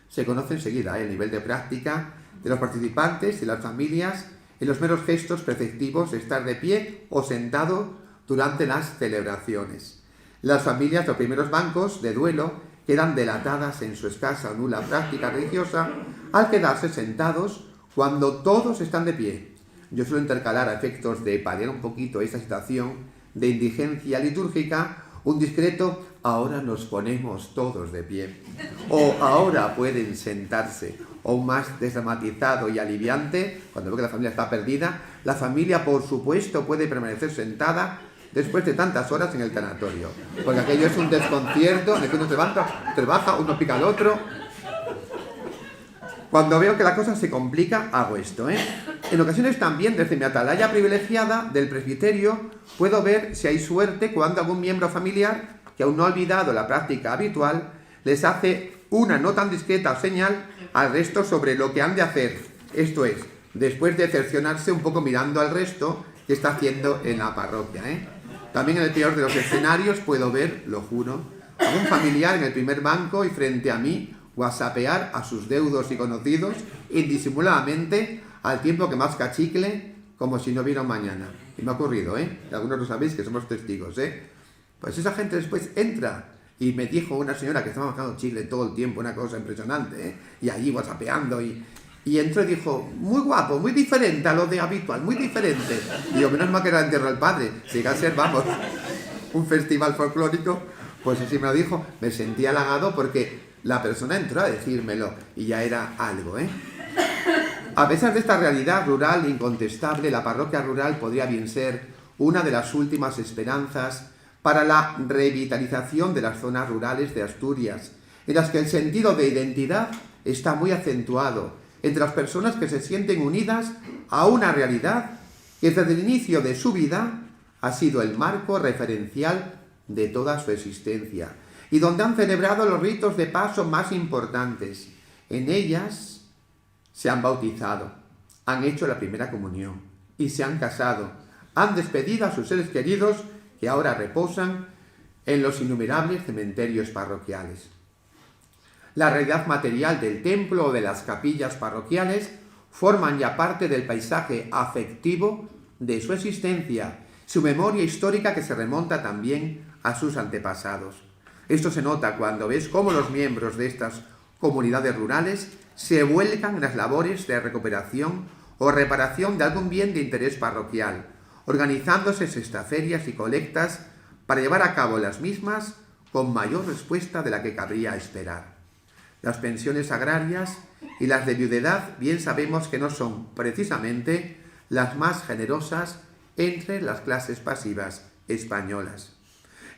Se conoce enseguida el nivel de práctica de los participantes y las familias en los meros gestos preceptivos de estar de pie o sentado durante las celebraciones. Las familias, los primeros bancos de duelo, quedan delatadas en su escasa o nula práctica religiosa al quedarse sentados cuando todos están de pie. Yo suelo intercalar, a efectos de paliar un poquito esta situación de indigencia litúrgica, un discreto "ahora nos ponemos todos de pie" o "ahora pueden sentarse", o un más desdramatizado y aliviante, cuando veo que la familia está perdida, la familia, por supuesto, puede permanecer sentada después de tantas horas en el tanatorio, porque aquello es un desconcierto en el que uno se levanta, se baja, uno pica al otro. Cuando veo que la cosa se complica, hago esto, En ocasiones también, desde mi atalaya privilegiada del presbiterio, puedo ver si hay suerte cuando algún miembro familiar, que aún no ha olvidado la práctica habitual, les hace una no tan discreta señal al resto sobre lo que han de hacer. Esto es, después de cercionarse un poco mirando al resto que está haciendo en la parroquia, También en el peor de los escenarios puedo ver, lo juro, a un familiar en el primer banco y frente a mí whatsappear a sus deudos y conocidos indisimuladamente al tiempo que masca chicle como si no hubiera un mañana. Y me ha ocurrido, y algunos lo sabéis que somos testigos, Pues esa gente después entra, y me dijo una señora que estaba mascando chicle todo el tiempo, una cosa impresionante, y allí whatsappeando, y entró y dijo: muy guapo, muy diferente a lo de habitual, muy diferente. Y yo, menos mal que era el entierro del padre, si llega a ser, vamos, un festival folclórico. Pues así me lo dijo, me sentí halagado porque la persona entró a decírmelo y ya era algo, A pesar de esta realidad rural incontestable, la parroquia rural podría bien ser una de las últimas esperanzas para la revitalización de las zonas rurales de Asturias, en las que el sentido de identidad está muy acentuado entre las personas que se sienten unidas a una realidad que desde el inicio de su vida ha sido el marco referencial de toda su existencia y donde han celebrado los ritos de paso más importantes. En ellas se han bautizado, han hecho la primera comunión y se han casado, han despedido a sus seres queridos que ahora reposan en los innumerables cementerios parroquiales. La realidad material del templo o de las capillas parroquiales forman ya parte del paisaje afectivo de su existencia, su memoria histórica que se remonta también a sus antepasados. Esto se nota cuando ves cómo los miembros de estas comunidades rurales se vuelcan en las labores de recuperación o reparación de algún bien de interés parroquial, organizándose sextaferias y colectas para llevar a cabo las mismas con mayor respuesta de la que cabría esperar. Las pensiones agrarias y las de viudedad bien sabemos que no son precisamente las más generosas entre las clases pasivas españolas.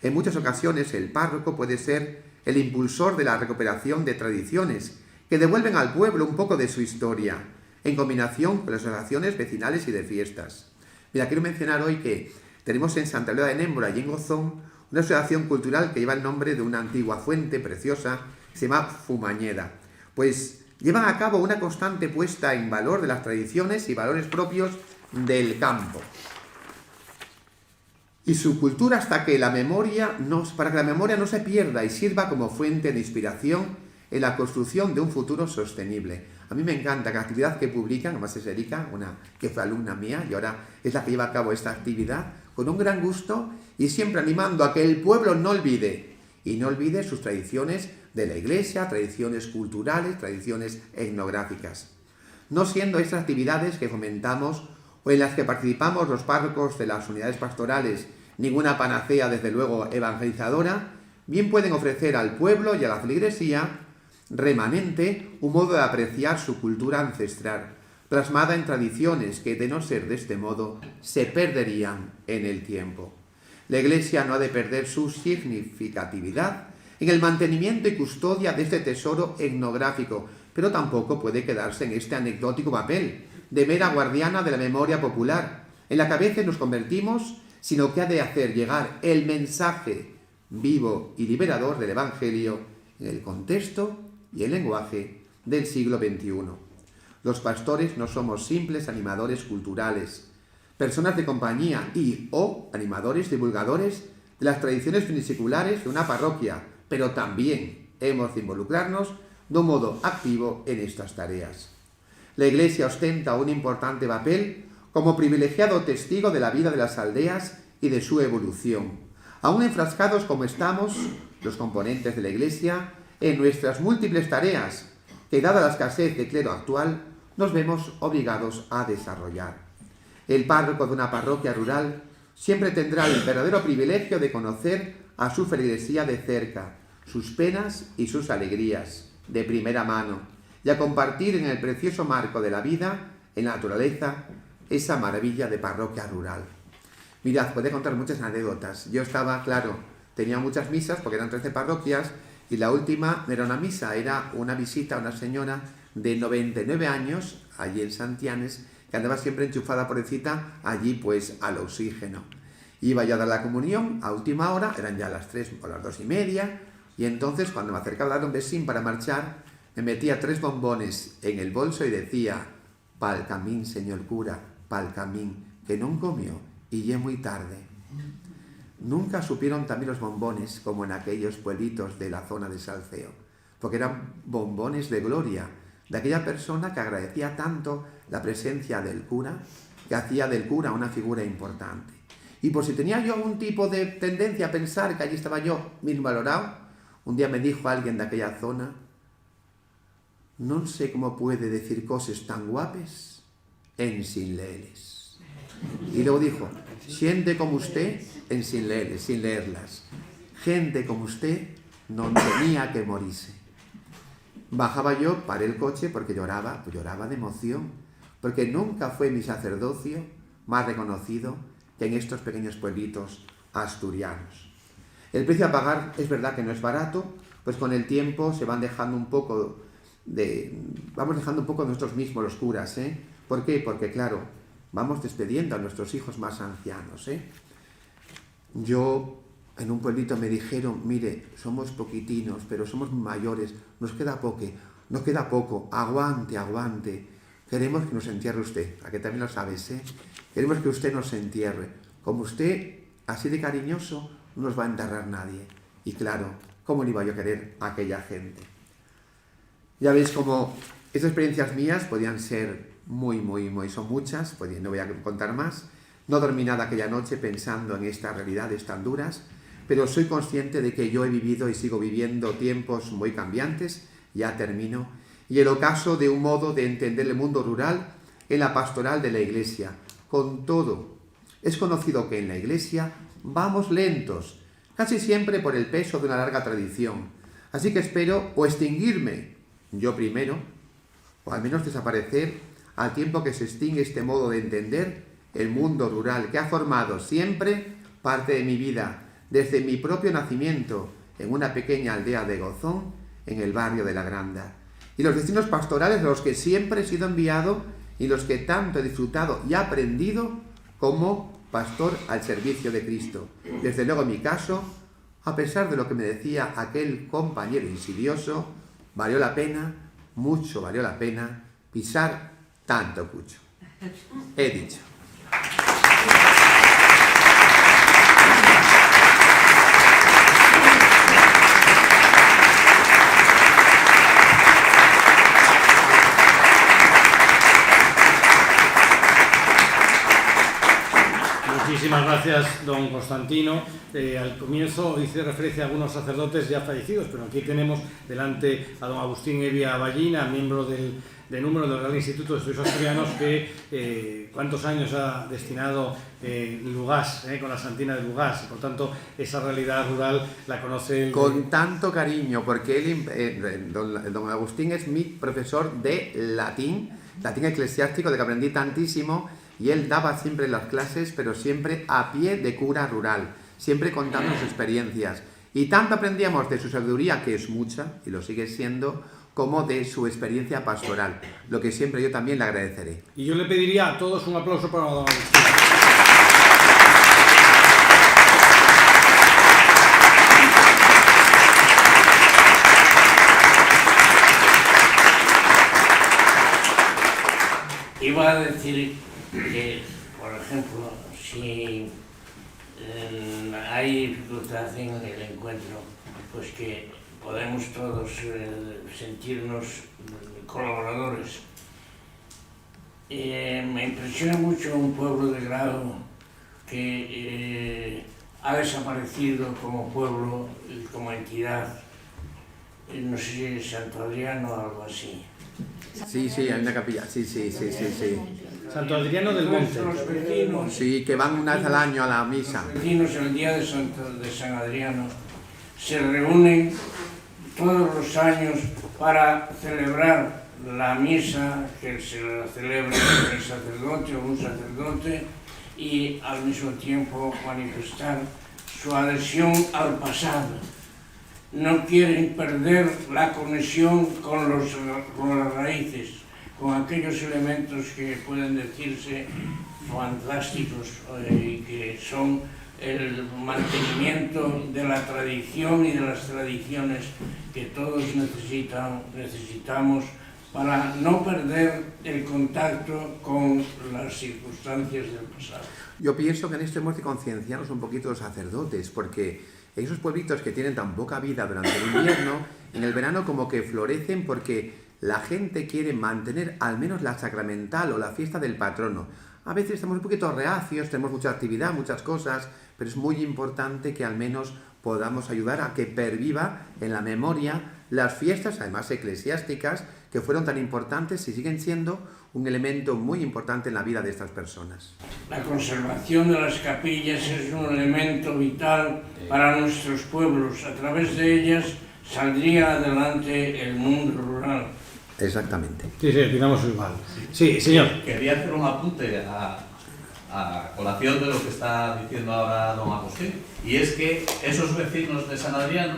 En muchas ocasiones el párroco puede ser el impulsor de la recuperación de tradiciones que devuelven al pueblo un poco de su historia, en combinación con las asociaciones vecinales y de fiestas. Mira, quiero mencionar hoy que tenemos en Santa Eulalia de Némbora y en Gozón una asociación cultural que lleva el nombre de una antigua fuente preciosa que se llama Fumañeda. Pues llevan a cabo una constante puesta en valor de las tradiciones y valores propios del campo. Y su cultura para que la memoria no se pierda y sirva como fuente de inspiración en la construcción de un futuro sostenible. A mí me encanta que la actividad que publican, además es Erika, una que fue alumna mía y ahora es la que lleva a cabo esta actividad, con un gran gusto y siempre animando a que el pueblo no olvide sus tradiciones de la Iglesia, tradiciones culturales, tradiciones etnográficas. No siendo estas actividades que fomentamos o en las que participamos los párrocos de las unidades pastorales ninguna panacea, desde luego, evangelizadora, bien pueden ofrecer al pueblo y a la feligresía remanente un modo de apreciar su cultura ancestral, plasmada en tradiciones que, de no ser de este modo, se perderían en el tiempo. La Iglesia no ha de perder su significatividad en el mantenimiento y custodia de este tesoro etnográfico, pero tampoco puede quedarse en este anecdótico papel de mera guardiana de la memoria popular, en la que a veces nos convertimos, sino que ha de hacer llegar el mensaje vivo y liberador del Evangelio en el contexto y el lenguaje del siglo XXI. Los pastores no somos simples animadores culturales, personas de compañía o animadores divulgadores de las tradiciones finiseculares de una parroquia, pero también hemos de involucrarnos de un modo activo en estas tareas. La Iglesia ostenta un importante papel como privilegiado testigo de la vida de las aldeas y de su evolución, aún enfrascados como estamos los componentes de la Iglesia en nuestras múltiples tareas que, dada la escasez de clero actual, nos vemos obligados a desarrollar. El párroco de una parroquia rural siempre tendrá el verdadero privilegio de conocer a su feligresía de cerca, sus penas y sus alegrías, de primera mano, y a compartir en el precioso marco de la vida, en la naturaleza, esa maravilla de parroquia rural. Mirad, puede contar muchas anécdotas. Yo estaba, claro, tenía muchas misas porque eran 13 parroquias y la última no era una misa, era una visita a una señora de 99 años, allí en Santianes, que andaba siempre enchufada pobrecita allí pues al oxígeno. Iba yo a dar la comunión a última hora, eran ya las 3 o las 2:30, y entonces cuando me acercaba a dar un besín para marchar, me metía 3 bombones en el bolso y decía: "Pa'l camín, señor cura, pa'l camín, que non comió y lle muy tarde". Nunca supieron también los bombones como en aquellos pueblitos de la zona de Salceo, porque eran bombones de gloria, de aquella persona que agradecía tanto la presencia del cura, que hacía del cura una figura importante. Y por si tenía yo algún tipo de tendencia a pensar que allí estaba yo bien valorado, un día me dijo alguien de aquella zona: "Non sé cómo puede decir cosas tan guapes en sin leeles". Y luego dijo: "Gente como usted en sin leeles, sin leerlas. Gente como usted non tenía que morirse". Bajaba yo, paré el coche porque lloraba de emoción, porque nunca fue mi sacerdocio más reconocido que en estos pequeños pueblitos asturianos. El precio a pagar es verdad que no es barato, pues con el tiempo se van dejando un poco vamos dejando un poco nosotros mismos los curas, ¿eh? ¿Por qué? Porque claro, vamos despediendo a nuestros hijos más ancianos, ¿eh? Yo en un pueblito me dijeron: "Mire, somos poquitinos, pero somos mayores, nos queda poco, aguante, queremos que nos entierre usted", a que también lo sabes, ¿eh? Queremos que usted nos entierre, como usted, así de cariñoso, no nos va a enterrar nadie. Y claro, ¿cómo no iba yo a querer a aquella gente? Ya veis cómo estas experiencias mías podían ser son muchas, no voy a contar más. No dormí nada aquella noche pensando en estas realidades tan duras, pero soy consciente de que yo he vivido y sigo viviendo tiempos muy cambiantes, ya termino, y el ocaso de un modo de entender el mundo rural en la pastoral de la Iglesia. Con todo, es conocido que en la Iglesia vamos lentos, casi siempre por el peso de una larga tradición. Así que espero o extinguirme yo primero, o al menos desaparecer al tiempo que se extingue este modo de entender el mundo rural, que ha formado siempre parte de mi vida, desde mi propio nacimiento en una pequeña aldea de Gozón, en el barrio de La Granda, y los destinos pastorales a los que siempre he sido enviado y los que tanto he disfrutado y aprendido como pastor al servicio de Cristo. Desde luego, en mi caso, a pesar de lo que me decía aquel compañero insidioso, valió la pena, mucho valió la pena, pisar tanto cucho. He dicho. Muchísimas gracias, don Constantino. Al comienzo hice referencia a algunos sacerdotes ya fallecidos, pero aquí tenemos delante a don Agustín Evia Ballina, miembro de número del Real Instituto de Estudios Asturianos, que cuántos años ha destinado Lugás, con la Santina de Lugás, y por tanto esa realidad rural la conoce con tanto cariño, porque él, don Agustín es mi profesor de latín eclesiástico, de que aprendí tantísimo, y él daba siempre las clases, pero siempre a pie de cura rural, siempre contando sus experiencias. Y tanto aprendíamos de su sabiduría, que es mucha, y lo sigue siendo, como de su experiencia pastoral, lo que siempre yo también le agradeceré. Y yo le pediría a todos un aplauso para don Agustín. Iba a decir que, por ejemplo, si hay dificultad en el encuentro, pues que podemos todos sentirnos colaboradores. Me impresiona mucho un pueblo de Grado que ha desaparecido como pueblo y como entidad, no sé si es Santo Adriano o algo así. Sí, hay una capilla, sí. Santo Adriano del Monte. Nuestros vecinos, Sí, que van una vez al año a la misa. los vecinos el día de San Adriano se reúnen todos los años para celebrar la misa que se la celebra el sacerdote o un sacerdote, y al mismo tiempo manifestar su adhesión al pasado. No quieren perder la conexión con las raíces, con aquellos elementos que pueden decirse fantásticos y que son el mantenimiento de la tradición y de las tradiciones que todos necesitamos para no perder el contacto con las circunstancias del pasado. Yo pienso que en esto hemos de concienciarnos un poquito los sacerdotes, porque esos pueblitos que tienen tan poca vida durante el invierno, en el verano como que florecen porque la gente quiere mantener al menos la sacramental o la fiesta del patrono. A veces estamos un poquito reacios, tenemos mucha actividad, muchas cosas, pero es muy importante que al menos podamos ayudar a que perviva en la memoria las fiestas, además eclesiásticas, que fueron tan importantes y siguen siendo un elemento muy importante en la vida de estas personas. La conservación de las capillas es un elemento vital para nuestros pueblos. A través de ellas saldría adelante el mundo rural. Exactamente. Sí, opinamos igual. Sí, señor. Quería hacer un apunte a colación de lo que está diciendo ahora don Agustín, y es que esos vecinos de San Adriano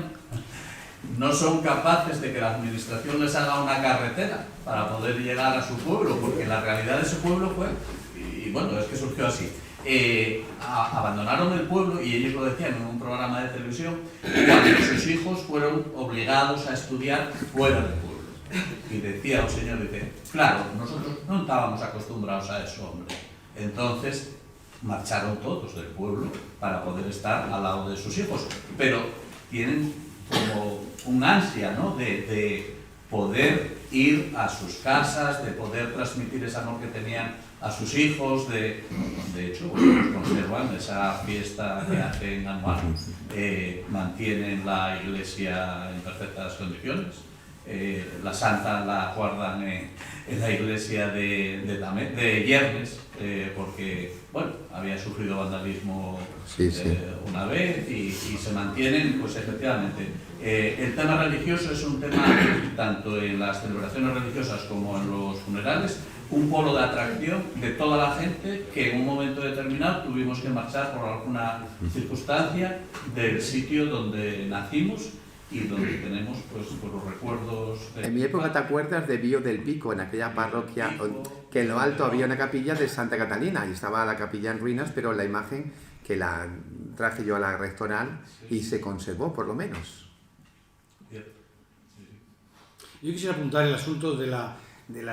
no son capaces de que la administración les haga una carretera para poder llegar a su pueblo, porque la realidad de ese pueblo fue, y bueno, es que surgió así, abandonaron el pueblo, y ellos lo decían en un programa de televisión, cuando sus hijos fueron obligados a estudiar fuera del pueblo. Y decía un señor, dice, claro, nosotros no estábamos acostumbrados a eso, hombre. Entonces marcharon todos del pueblo para poder estar al lado de sus hijos, pero tienen como un ansia, ¿no?, de poder ir a sus casas, de poder transmitir ese amor que tenían a sus hijos, de hecho, conservan esa fiesta que hacen anual, mantienen la iglesia en perfectas condiciones. La santa la guardan en la iglesia de Yernes, porque bueno, había sufrido vandalismo una vez y se mantienen, pues efectivamente. El tema religioso es un tema, tanto en las celebraciones religiosas como en los funerales, un polo de atracción de toda la gente que en un momento determinado tuvimos que marchar por alguna circunstancia del sitio donde nacimos y donde tenemos pues los recuerdos. En mi época, ¿te acuerdas de Vío del Pico, en aquella parroquia que en lo alto había una capilla de Santa Catalina y estaba la capilla en ruinas, pero la imagen que la traje yo a la rectoral y se conservó por lo menos? Yo quisiera apuntar el asunto de la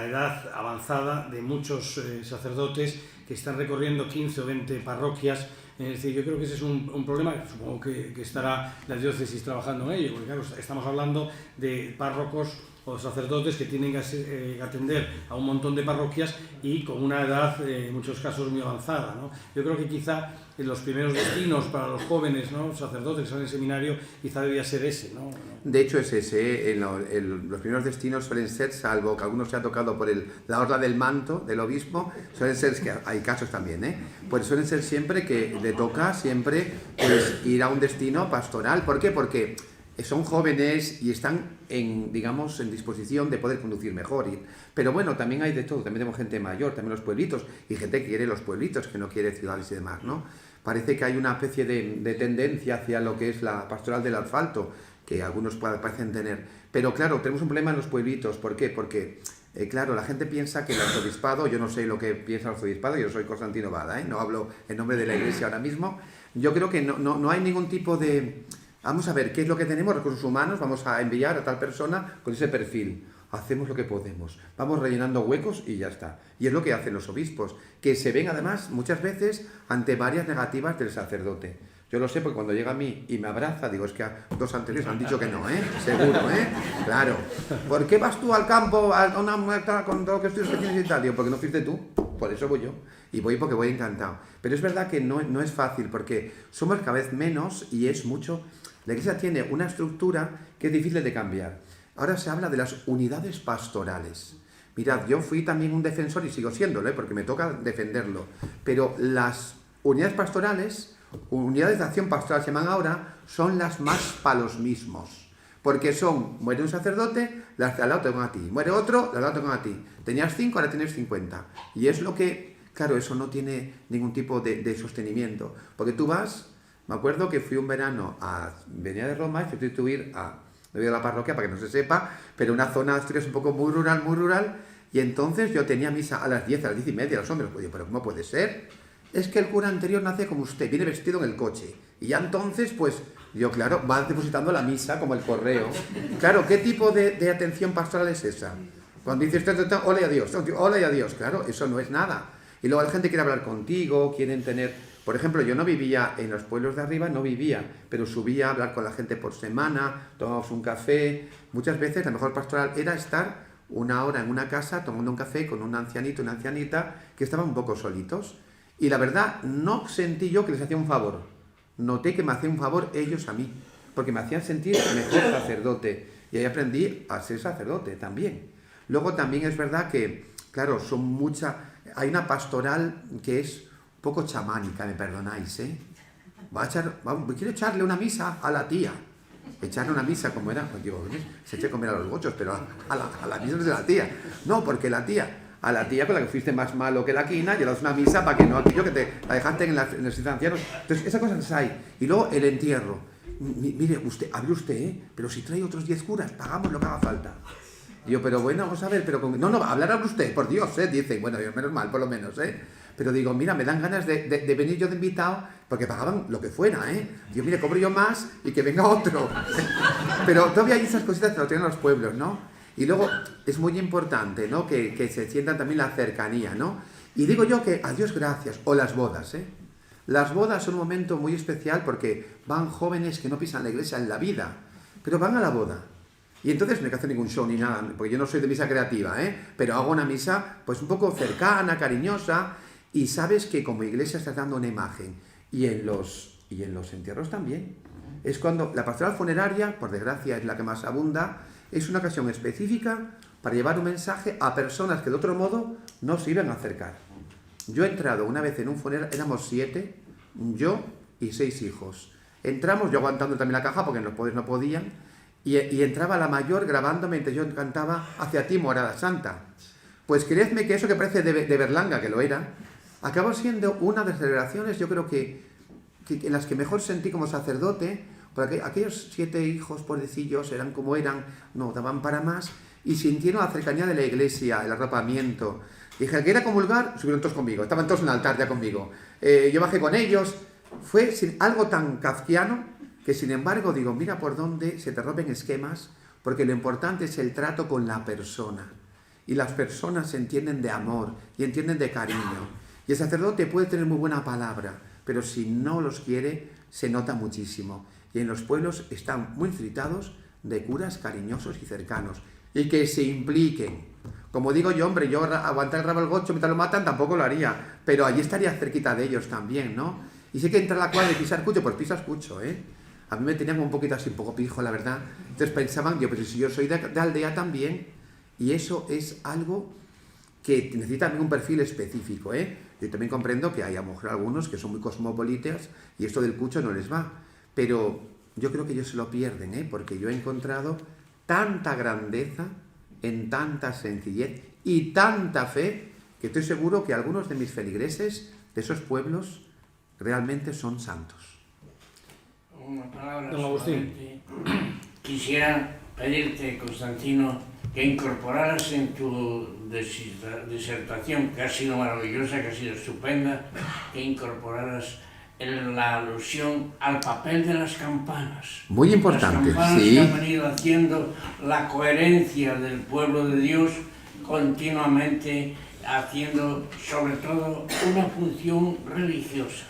edad avanzada de muchos sacerdotes que están recorriendo 15 o 20 parroquias. Es decir, yo creo que ese es un problema, supongo que estará la diócesis trabajando en ello, porque claro, estamos hablando de párrocos o sacerdotes que tienen que atender a un montón de parroquias y con una edad, en muchos casos, muy avanzada, ¿no? Yo creo que quizá los primeros destinos para los jóvenes, ¿no?, sacerdotes que salen del seminario, quizá debía ser ese, ¿no? De hecho es ese, los primeros destinos suelen ser, salvo que algunos se ha tocado por la orla del manto del obispo, suelen ser, que hay casos también, pues suelen ser siempre que le toca siempre pues, ir a un destino pastoral. ¿Por qué? Porque son jóvenes y están en disposición de poder conducir mejor. Pero bueno, también hay de todo, también tenemos gente mayor, también los pueblitos, y gente que quiere los pueblitos, que no quiere ciudades y demás, ¿no? Parece que hay una especie de tendencia hacia lo que es la pastoral del asfalto, que algunos parecen tener. Pero claro, tenemos un problema en los pueblitos. ¿Por qué? Porque, claro, la gente piensa que el arzobispado, yo no sé lo que piensa el arzobispado, yo soy Constantino Bada, no hablo en nombre de la Iglesia ahora mismo. Yo creo que no hay ningún tipo de... Vamos a ver, ¿qué es lo que tenemos? Recursos humanos, vamos a enviar a tal persona con ese perfil. Hacemos lo que podemos, vamos rellenando huecos y ya está. Y es lo que hacen los obispos, que se ven además muchas veces ante varias negativas del sacerdote. Yo lo sé porque cuando llega a mí y me abraza, digo, es que a dos anteriores han dicho que no, seguro, claro. ¿Por qué vas tú al campo a una muerta con todo lo que estudios que tienes y tal? Digo, porque no fuiste tú, por eso voy yo. Y voy porque voy encantado. Pero es verdad que no es fácil, porque somos cada vez menos y es mucho... La Iglesia tiene una estructura que es difícil de cambiar. Ahora se habla de las unidades pastorales. Mirad, yo fui también un defensor y sigo siéndolo, porque me toca defenderlo. Pero las unidades pastorales, unidades de acción pastoral se llaman ahora, son las más para los mismos. Porque muere un sacerdote, las de al lado te van a ti. Muere otro, las de al lado te van a ti. Tenías 5, ahora tienes 50. Y es lo que, claro, eso no tiene ningún tipo de sostenimiento. Porque tú vas... Me acuerdo que fui un verano venía de Roma y sustituir no voy a la parroquia para que no se sepa, pero una zona de Asturias un poco muy rural, y entonces yo tenía misa a las 10, a las 10 y media, los hombres. Oye, pero ¿cómo puede ser? Es que el cura anterior nace como usted, viene vestido en el coche. Y ya entonces, pues, yo, claro, va depositando la misa como el correo. Claro, ¿qué tipo de atención pastoral es esa? Cuando dices, hola y adiós, hola y adiós, claro, eso no es nada. Y luego la gente quiere hablar contigo, quieren tener... Por ejemplo, yo no vivía en los pueblos de arriba, pero subía a hablar con la gente por semana, tomábamos un café. Muchas veces la mejor pastoral era estar una hora en una casa tomando un café con un ancianito, una ancianita, que estaban un poco solitos. Y la verdad, no sentí yo que les hacía un favor. Noté que me hacían un favor ellos a mí, porque me hacían sentir mejor sacerdote. Y ahí aprendí a ser sacerdote también. Luego también es verdad que, claro, hay una pastoral que es un poco chamánica, me perdonáis, quiero echarle una misa a la tía. Echarle una misa, como era, pues digo, se eché a comer a los gochos, pero a la misa de la tía. No, porque a la tía con la que fuiste más malo que la quina, y le das una misa para que no aquello que la dejaste en los ancianos. Entonces, esas cosas hay. Y luego el entierro. Mire, hable usted, pero si trae otros 10 curas, pagamos lo que haga falta. Digo, pero bueno, vamos a ver, pero no, hablar hable usted, por Dios, dice, bueno, menos mal, por lo menos, Pero digo, mira, me dan ganas de venir yo de invitado, porque pagaban lo que fuera, Digo, mire, cobro yo más y que venga otro. Pero todavía hay esas cositas que lo tienen los pueblos, ¿no? Y luego es muy importante, ¿no?, que se sientan también la cercanía, ¿no? Y digo yo que a Dios gracias, o las bodas, Las bodas son un momento muy especial porque van jóvenes que no pisan la iglesia en la vida, pero van a la boda. Y entonces no hay que hacer ningún show ni nada, porque yo no soy de misa creativa, pero hago una misa pues un poco cercana, cariñosa, y sabes que como iglesia estás dando una imagen. Y en los entierros también. Es cuando la pastoral funeraria, por desgracia es la que más abunda, es una ocasión específica para llevar un mensaje a personas que de otro modo no se iban a acercar. Yo he entrado una vez en un funeral, éramos 7, yo y 6 hijos. Entramos, yo aguantando también la caja porque los pobres no podían, y entraba la mayor grabándome mientras yo cantaba Hacia ti, morada santa. Pues creedme que eso que parece de Berlanga, que lo era, acabó siendo una de las celebraciones, yo creo que en las que mejor sentí como sacerdote, porque aquellos 7 hijos, pobrecillos, eran como eran, no daban para más, y sintieron la cercanía de la iglesia, el arropamiento. Dije, que era comulgar, subieron todos conmigo, estaban todos en el altar ya conmigo. Yo bajé con ellos, fue algo tan kafkiano, que sin embargo digo, mira por dónde se te rompen esquemas, porque lo importante es el trato con la persona. Y las personas se entienden de amor y entienden de cariño. Y el sacerdote puede tener muy buena palabra, pero si no los quiere, se nota muchísimo. Y en los pueblos están muy necesitados de curas cariñosos y cercanos, y que se impliquen. Como digo yo, hombre, yo aguantar el rabo al gocho mientras lo matan tampoco lo haría, pero allí estaría cerquita de ellos también, ¿no? Y sé que entra la cuadra y pisar cucho, pues pisas cucho, A mí me tenían un poquito así, un poco pijo, la verdad. Entonces pensaban, yo, pues si yo soy de aldea también, y eso es algo que necesita también un perfil específico, Yo también comprendo que hay a lo mejor algunos que son muy cosmopolitas y esto del cucho no les va, pero yo creo que ellos se lo pierden, porque yo he encontrado tanta grandeza en tanta sencillez y tanta fe que estoy seguro que algunos de mis feligreses de esos pueblos realmente son santos. Una palabra Don Agustín. Quisiera pedirte, Constantino, que incorporaras en tu disertación, que ha sido maravillosa, que ha sido estupenda, que incorporaras la alusión al papel de las campanas. Muy importante, las campanas sí. que han venido haciendo la coherencia del pueblo de Dios, continuamente haciendo sobre todo una función religiosa.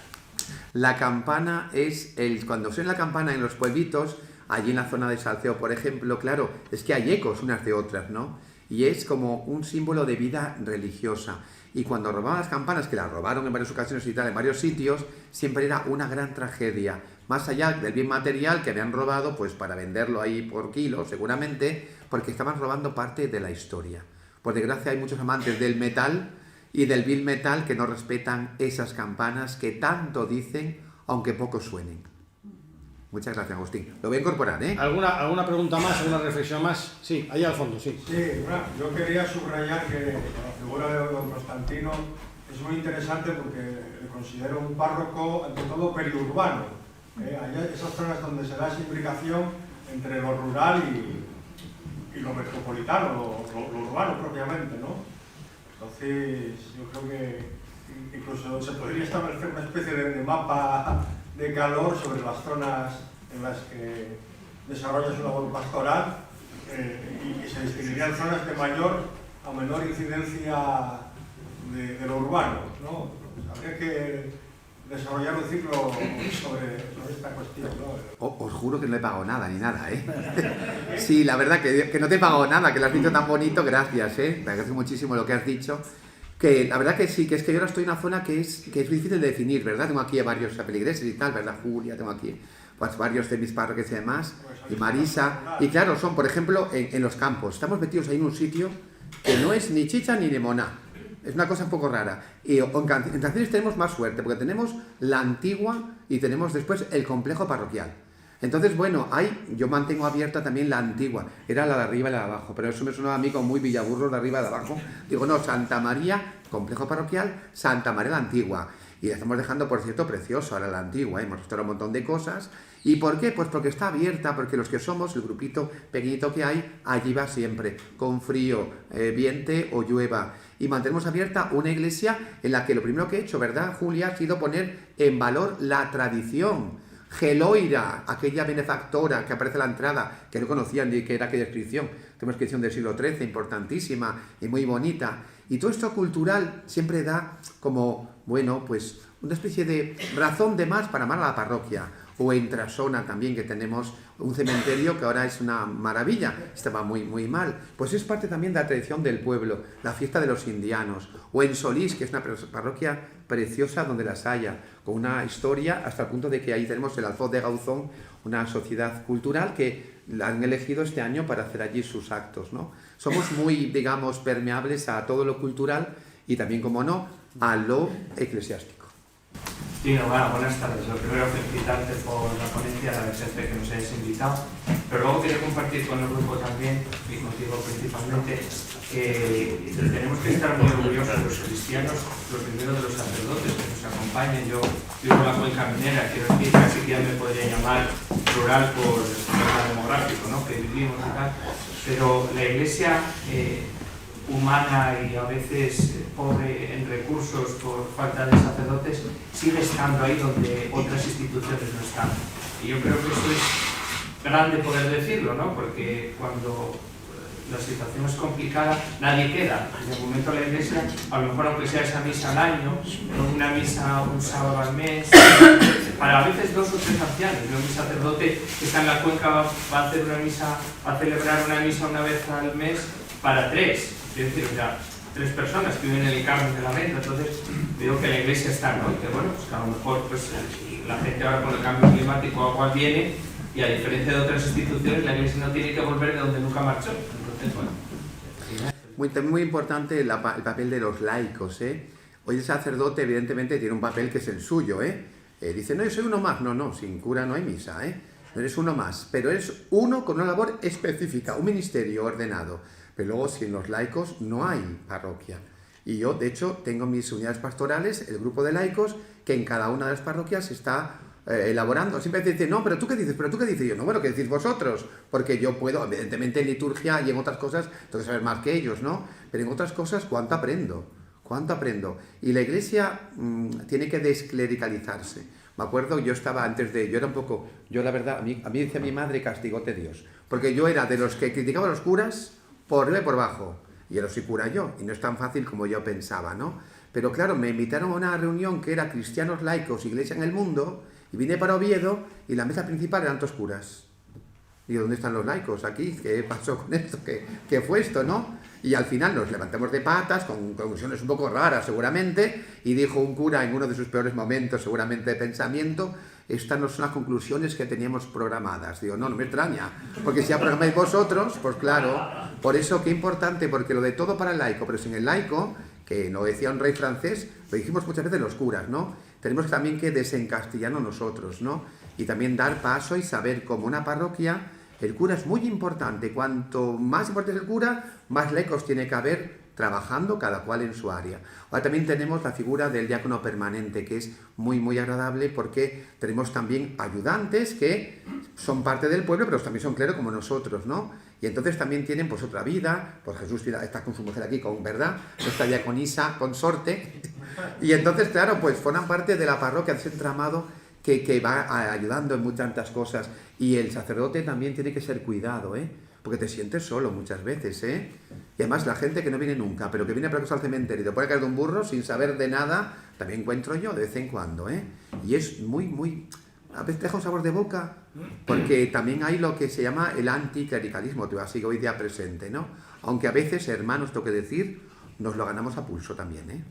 La campana es cuando suena la campana en los pueblitos, allí en la zona de Salceo, por ejemplo, claro, es que hay ecos unas de otras, ¿no? Y es como un símbolo de vida religiosa. Y cuando robaban las campanas, que las robaron en varias ocasiones y tal, en varios sitios, siempre era una gran tragedia. Más allá del bien material que habían robado, pues para venderlo ahí por kilo, seguramente, porque estaban robando parte de la historia. Por desgracia hay muchos amantes del metal y del vil metal que no respetan esas campanas que tanto dicen, aunque poco suenen. Muchas gracias, Agustín. Lo voy a incorporar, ¿Alguna pregunta más, alguna reflexión más? Sí, ahí al fondo, sí. Sí, bueno, yo quería subrayar que la figura de don Constantino es muy interesante porque le considero un párroco, ante todo, periurbano. Hay esas zonas donde se da esa imbricación entre lo rural y lo metropolitano, lo urbano propiamente, ¿no? Entonces, yo creo que incluso se podría establecer una especie de mapa de calor sobre las zonas en las que desarrollas una labor pastoral y se distinguirían zonas de mayor a menor incidencia de lo urbano, ¿no? Pues habría que desarrollar un ciclo sobre esta cuestión, ¿no? Os juro que no he pagado nada, ni nada, Sí, la verdad que no te he pagado nada, que lo has dicho tan bonito, gracias, Me agradezco muchísimo lo que has dicho. Que la verdad que sí, que es que yo ahora estoy en una zona que es difícil de definir, ¿verdad? Tengo aquí a varios feligreses y tal, ¿verdad? Julia, tengo aquí pues varios de mis parroquias y demás, y Marisa, y claro, son, por ejemplo, en los campos, estamos metidos ahí en un sitio que no es ni chicha ni limoná, es una cosa un poco rara, y en Canciones tenemos más suerte, porque tenemos la antigua y tenemos después el complejo parroquial. Entonces, bueno, yo mantengo abierta también la antigua, era la de arriba y la de abajo, pero eso me sonaba a mí como muy Villaburros de arriba y de abajo. Digo, no, Santa María, complejo parroquial, Santa María la antigua. Y la estamos dejando, por cierto, precioso ahora la antigua, hemos restaurado un montón de cosas. ¿Y por qué? Pues porque está abierta, porque los que somos, el grupito pequeñito que hay, allí va siempre, con frío, viente o llueva. Y mantenemos abierta una iglesia en la que lo primero que he hecho, ¿verdad, Julia?, ha sido poner en valor la tradición. Geloira, aquella benefactora que aparece a la entrada, que no conocían ni qué era aquella inscripción, tenemos una inscripción del siglo XIII, importantísima y muy bonita, y todo esto cultural siempre da como, bueno, pues una especie de razón de más para amar a la parroquia, o en Trasona también, que tenemos un cementerio que ahora es una maravilla, estaba muy mal, pues es parte también de la tradición del pueblo, la fiesta de los indianos, o en Solís, que es una parroquia preciosa donde las haya, con una historia hasta el punto de que ahí tenemos el Alfoz de Gauzón, una sociedad cultural que la han elegido este año para hacer allí sus actos, ¿no? Somos muy, digamos, permeables a todo lo cultural y también, como no, a lo eclesiástico. Tino, buenas tardes. Lo primero, felicitarte por la ponencia, agradecerte que nos hayas invitado, pero luego quería compartir con el grupo también, y contigo principalmente, que tenemos que estar muy orgullosos los cristianos, lo primero de los sacerdotes que nos acompañan. Yo vivo en la Cuenca Minera, quiero decir, casi que ya me podría llamar rural por el sistema demográfico, ¿no?, que vivimos y tal, pero la Iglesia humana y a veces pobre en recursos por falta de sacerdotes, sigue estando ahí donde otras instituciones no están. Y yo creo que eso es grande poder decirlo, ¿no?, porque cuando la situación es complicada, nadie queda. En el momento la Iglesia, a lo mejor aunque sea esa misa al año, una misa un sábado al mes, para a veces 2 o 3 ancianos. Un sacerdote que está en la Cuenca va a hacer una misa, va a celebrar una misa una vez al mes para 3. Es decir, o sea, 3 personas que viven en el Carmen de la Venta. Entonces digo que la Iglesia está, ¿no?, y que bueno, pues que a lo mejor pues, la gente ahora con el cambio climático agua viene, y a diferencia de otras instituciones, la Iglesia no tiene que volver de donde nunca marchó. Entonces, bueno. Muy importante el papel de los laicos, ¿eh? Hoy el sacerdote evidentemente tiene un papel que es el suyo, ¿eh? Dice, no, yo soy uno más. No, sin cura no hay misa, ¿eh? No eres uno más, pero eres uno con una labor específica, un ministerio ordenado. Pero luego, sin los laicos, no hay parroquia. Y yo, de hecho, tengo mis unidades pastorales, el grupo de laicos, que en cada una de las parroquias está elaborando. Siempre dicen, no, pero ¿tú qué dices? ¿Pero tú qué dices? Y yo, no, bueno, ¿qué decís vosotros? Porque yo puedo, evidentemente en liturgia y en otras cosas, tengo que saber más que ellos, ¿no? Pero en otras cosas, ¿cuánto aprendo? ¿Cuánto aprendo? Y la Iglesia tiene que desclericalizarse. Me acuerdo, yo era un poco, yo la verdad, a mí decía mi madre, castigote Dios. Porque yo era de los que criticaba a los curas por arriba y por abajo, y ahora soy cura yo, y no es tan fácil como yo pensaba, ¿no? Pero claro, me invitaron a una reunión que era cristianos laicos, iglesia en el mundo, y vine para Oviedo, y la mesa principal eran 2 curas. Y ¿dónde están los laicos aquí? ¿Qué pasó con esto? ¿Qué fue esto, no? Y al final nos levantamos de patas, con conclusiones un poco raras seguramente, y dijo un cura en uno de sus peores momentos seguramente de pensamiento, estas no son las conclusiones que teníamos programadas. Digo, no me extraña, porque si ya programáis vosotros, pues claro, por eso qué importante, porque lo de todo para el laico, pero sin el laico, que no decía un rey francés, lo dijimos muchas veces los curas, ¿no? Tenemos también que desencastillarnos nosotros, ¿no? Y también dar paso y saber como una parroquia, el cura es muy importante. Cuanto más importante es el cura, más laicos tiene que haber trabajando cada cual en su área. Ahora también tenemos la figura del diácono permanente, que es muy agradable porque tenemos también ayudantes que son parte del pueblo, pero también son clero como nosotros, ¿no? Y entonces también tienen pues otra vida, pues Jesús está con su mujer aquí, ¿verdad? Nuestra diaconisa consorte, y entonces claro, pues forman parte de la parroquia, de ese entramado que va ayudando en muchas tantas cosas. Y el sacerdote también tiene que ser cuidado, ¿eh? Porque te sientes solo muchas veces, ¿eh? Y además la gente que no viene nunca, pero que viene para al cementerio y te puede caer de un burro sin saber de nada, también encuentro yo de vez en cuando, ¿eh? Y es muy... A veces te deja un sabor de boca, porque también hay lo que se llama el anticlericalismo, así que hoy día presente, ¿no? Aunque a veces, hermanos, tengo que decir, nos lo ganamos a pulso también, ¿eh?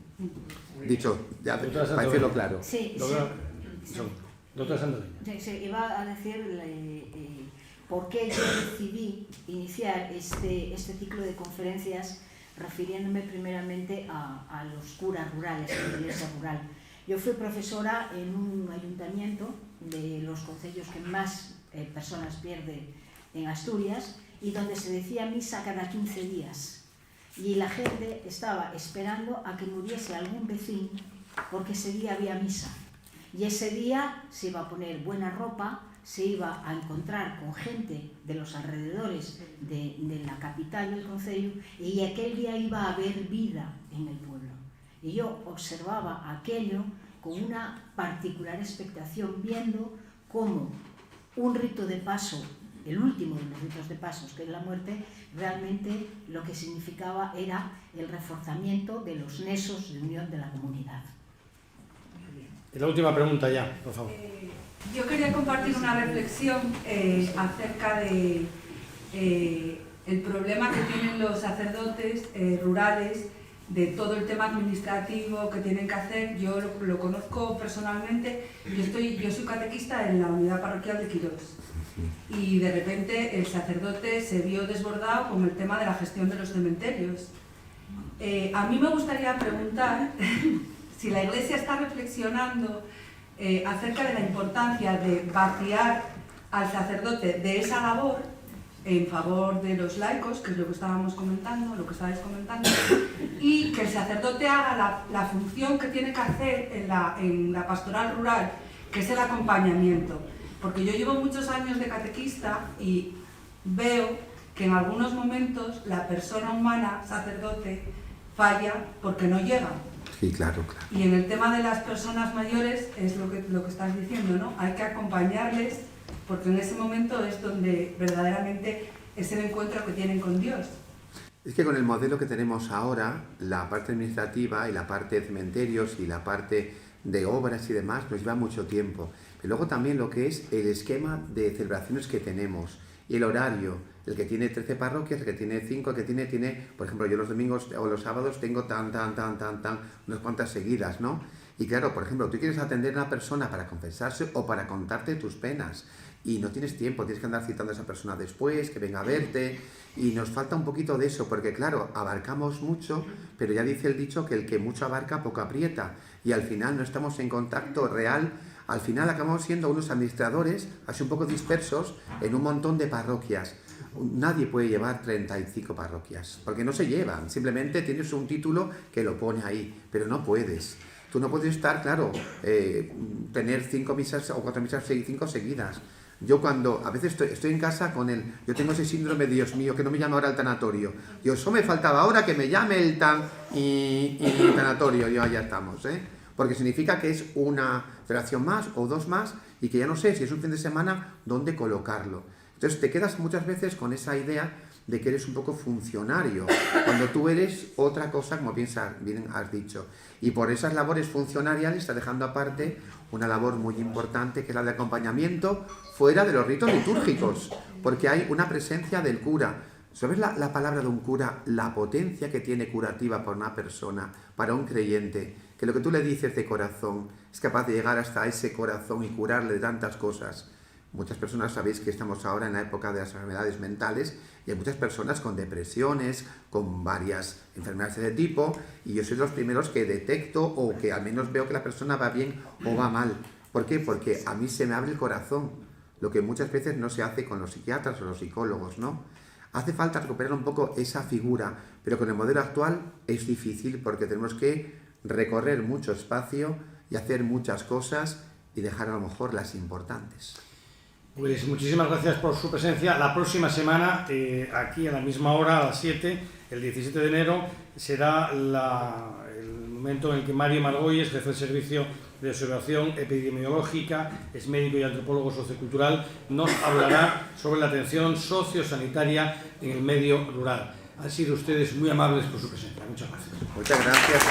Dicho, ya para decirlo claro. Sí. Doctora Sandoviña. Sí, iba a decir por qué yo decidí iniciar este ciclo de conferencias refiriéndome primeramente a los curas rurales, a la iglesia rural. Yo fui profesora en un ayuntamiento de los concellos que más personas pierde en Asturias y donde se decía misa cada 15 días. Y la gente estaba esperando a que muriese algún vecino porque ese día había misa. Y ese día se iba a poner buena ropa, se iba a encontrar con gente de los alrededores de la capital del concello y aquel día iba a haber vida en el pueblo. Y yo observaba aquello con una particular expectación, viendo cómo un rito de paso, el último de los ritos de pasos, que es la muerte, realmente lo que significaba era el reforzamiento de los nexos de unión de la comunidad. Y la última pregunta ya, por favor. Yo quería compartir una reflexión acerca de el problema que tienen los sacerdotes rurales, de todo el tema administrativo que tienen que hacer. Yo lo conozco personalmente. Yo soy catequista en la unidad parroquial de Quirós, y de repente el sacerdote se vio desbordado con el tema de la gestión de los cementerios. A mí me gustaría preguntar si la Iglesia está reflexionando acerca de la importancia de vaciar al sacerdote de esa labor en favor de los laicos, que es lo que estábamos comentando, lo que estabais comentando, y que el sacerdote haga la función que tiene que hacer en la pastoral rural, que es el acompañamiento. Porque yo llevo muchos años de catequista y veo que en algunos momentos la persona humana, sacerdote, falla porque no llega. Sí, claro, claro. Y en el tema de las personas mayores es lo que estás diciendo, ¿no? Hay que acompañarles, porque en ese momento es donde verdaderamente es el encuentro que tienen con Dios. Es que con el modelo que tenemos ahora, la parte administrativa y la parte de cementerios y la parte de obras y demás nos lleva mucho tiempo. Pero luego también lo que es el esquema de celebraciones que tenemos y el horario, el que tiene 13 parroquias, el que tiene 5, el que tiene, por ejemplo, yo los domingos o los sábados tengo unas cuantas seguidas, ¿no? Y claro, por ejemplo, tú quieres atender a una persona para confesarse o para contarte tus penas y no tienes tiempo, tienes que andar citando a esa persona después, que venga a verte, y nos falta un poquito de eso, porque claro, abarcamos mucho, pero ya dice el dicho que el que mucho abarca poco aprieta, y al final no estamos en contacto real. Al final acabamos siendo unos administradores así un poco dispersos en un montón de parroquias. Nadie puede llevar 35 parroquias, porque no se llevan, simplemente tienes un título que lo pone ahí, pero no puedes. Tú no puedes estar, claro, tener 5 misas o 4 misas 5 seguidas. Yo cuando a veces estoy en casa con él, yo tengo ese síndrome de Dios mío, que no me llama ahora el tanatorio. Yo, eso me faltaba ahora, que me llame el y el tanatorio, yo ya estamos, porque significa que es una celebración más o 2 más y que ya no sé si es un fin de semana dónde colocarlo. Entonces te quedas muchas veces con esa idea de que eres un poco funcionario, cuando tú eres otra cosa, como bien has dicho. Y por esas labores funcionariales está dejando aparte una labor muy importante, que es la de acompañamiento fuera de los ritos litúrgicos, porque hay una presencia del cura. ¿Sabes la palabra de un cura? La potencia que tiene curativa para una persona, para un creyente, que lo que tú le dices de corazón es capaz de llegar hasta ese corazón y curarle de tantas cosas. Muchas personas sabéis que estamos ahora en la época de las enfermedades mentales y hay muchas personas con depresiones, con varias enfermedades de tipo, y yo soy de los primeros que detecto o que al menos veo que la persona va bien o va mal. ¿Por qué? Porque a mí se me abre el corazón, lo que muchas veces no se hace con los psiquiatras o los psicólogos, ¿no? Hace falta recuperar un poco esa figura, pero con el modelo actual es difícil porque tenemos que recorrer mucho espacio y hacer muchas cosas y dejar a lo mejor las importantes. Pues muchísimas gracias por su presencia. La próxima semana, aquí a la misma hora, a las 7, el 17 de enero, será el momento en el que Mario Margolles, jefe del Servicio de Observación Epidemiológica, es médico y antropólogo sociocultural, nos hablará sobre la atención sociosanitaria en el medio rural. Han sido ustedes muy amables por su presencia. Muchas gracias. Muchas gracias.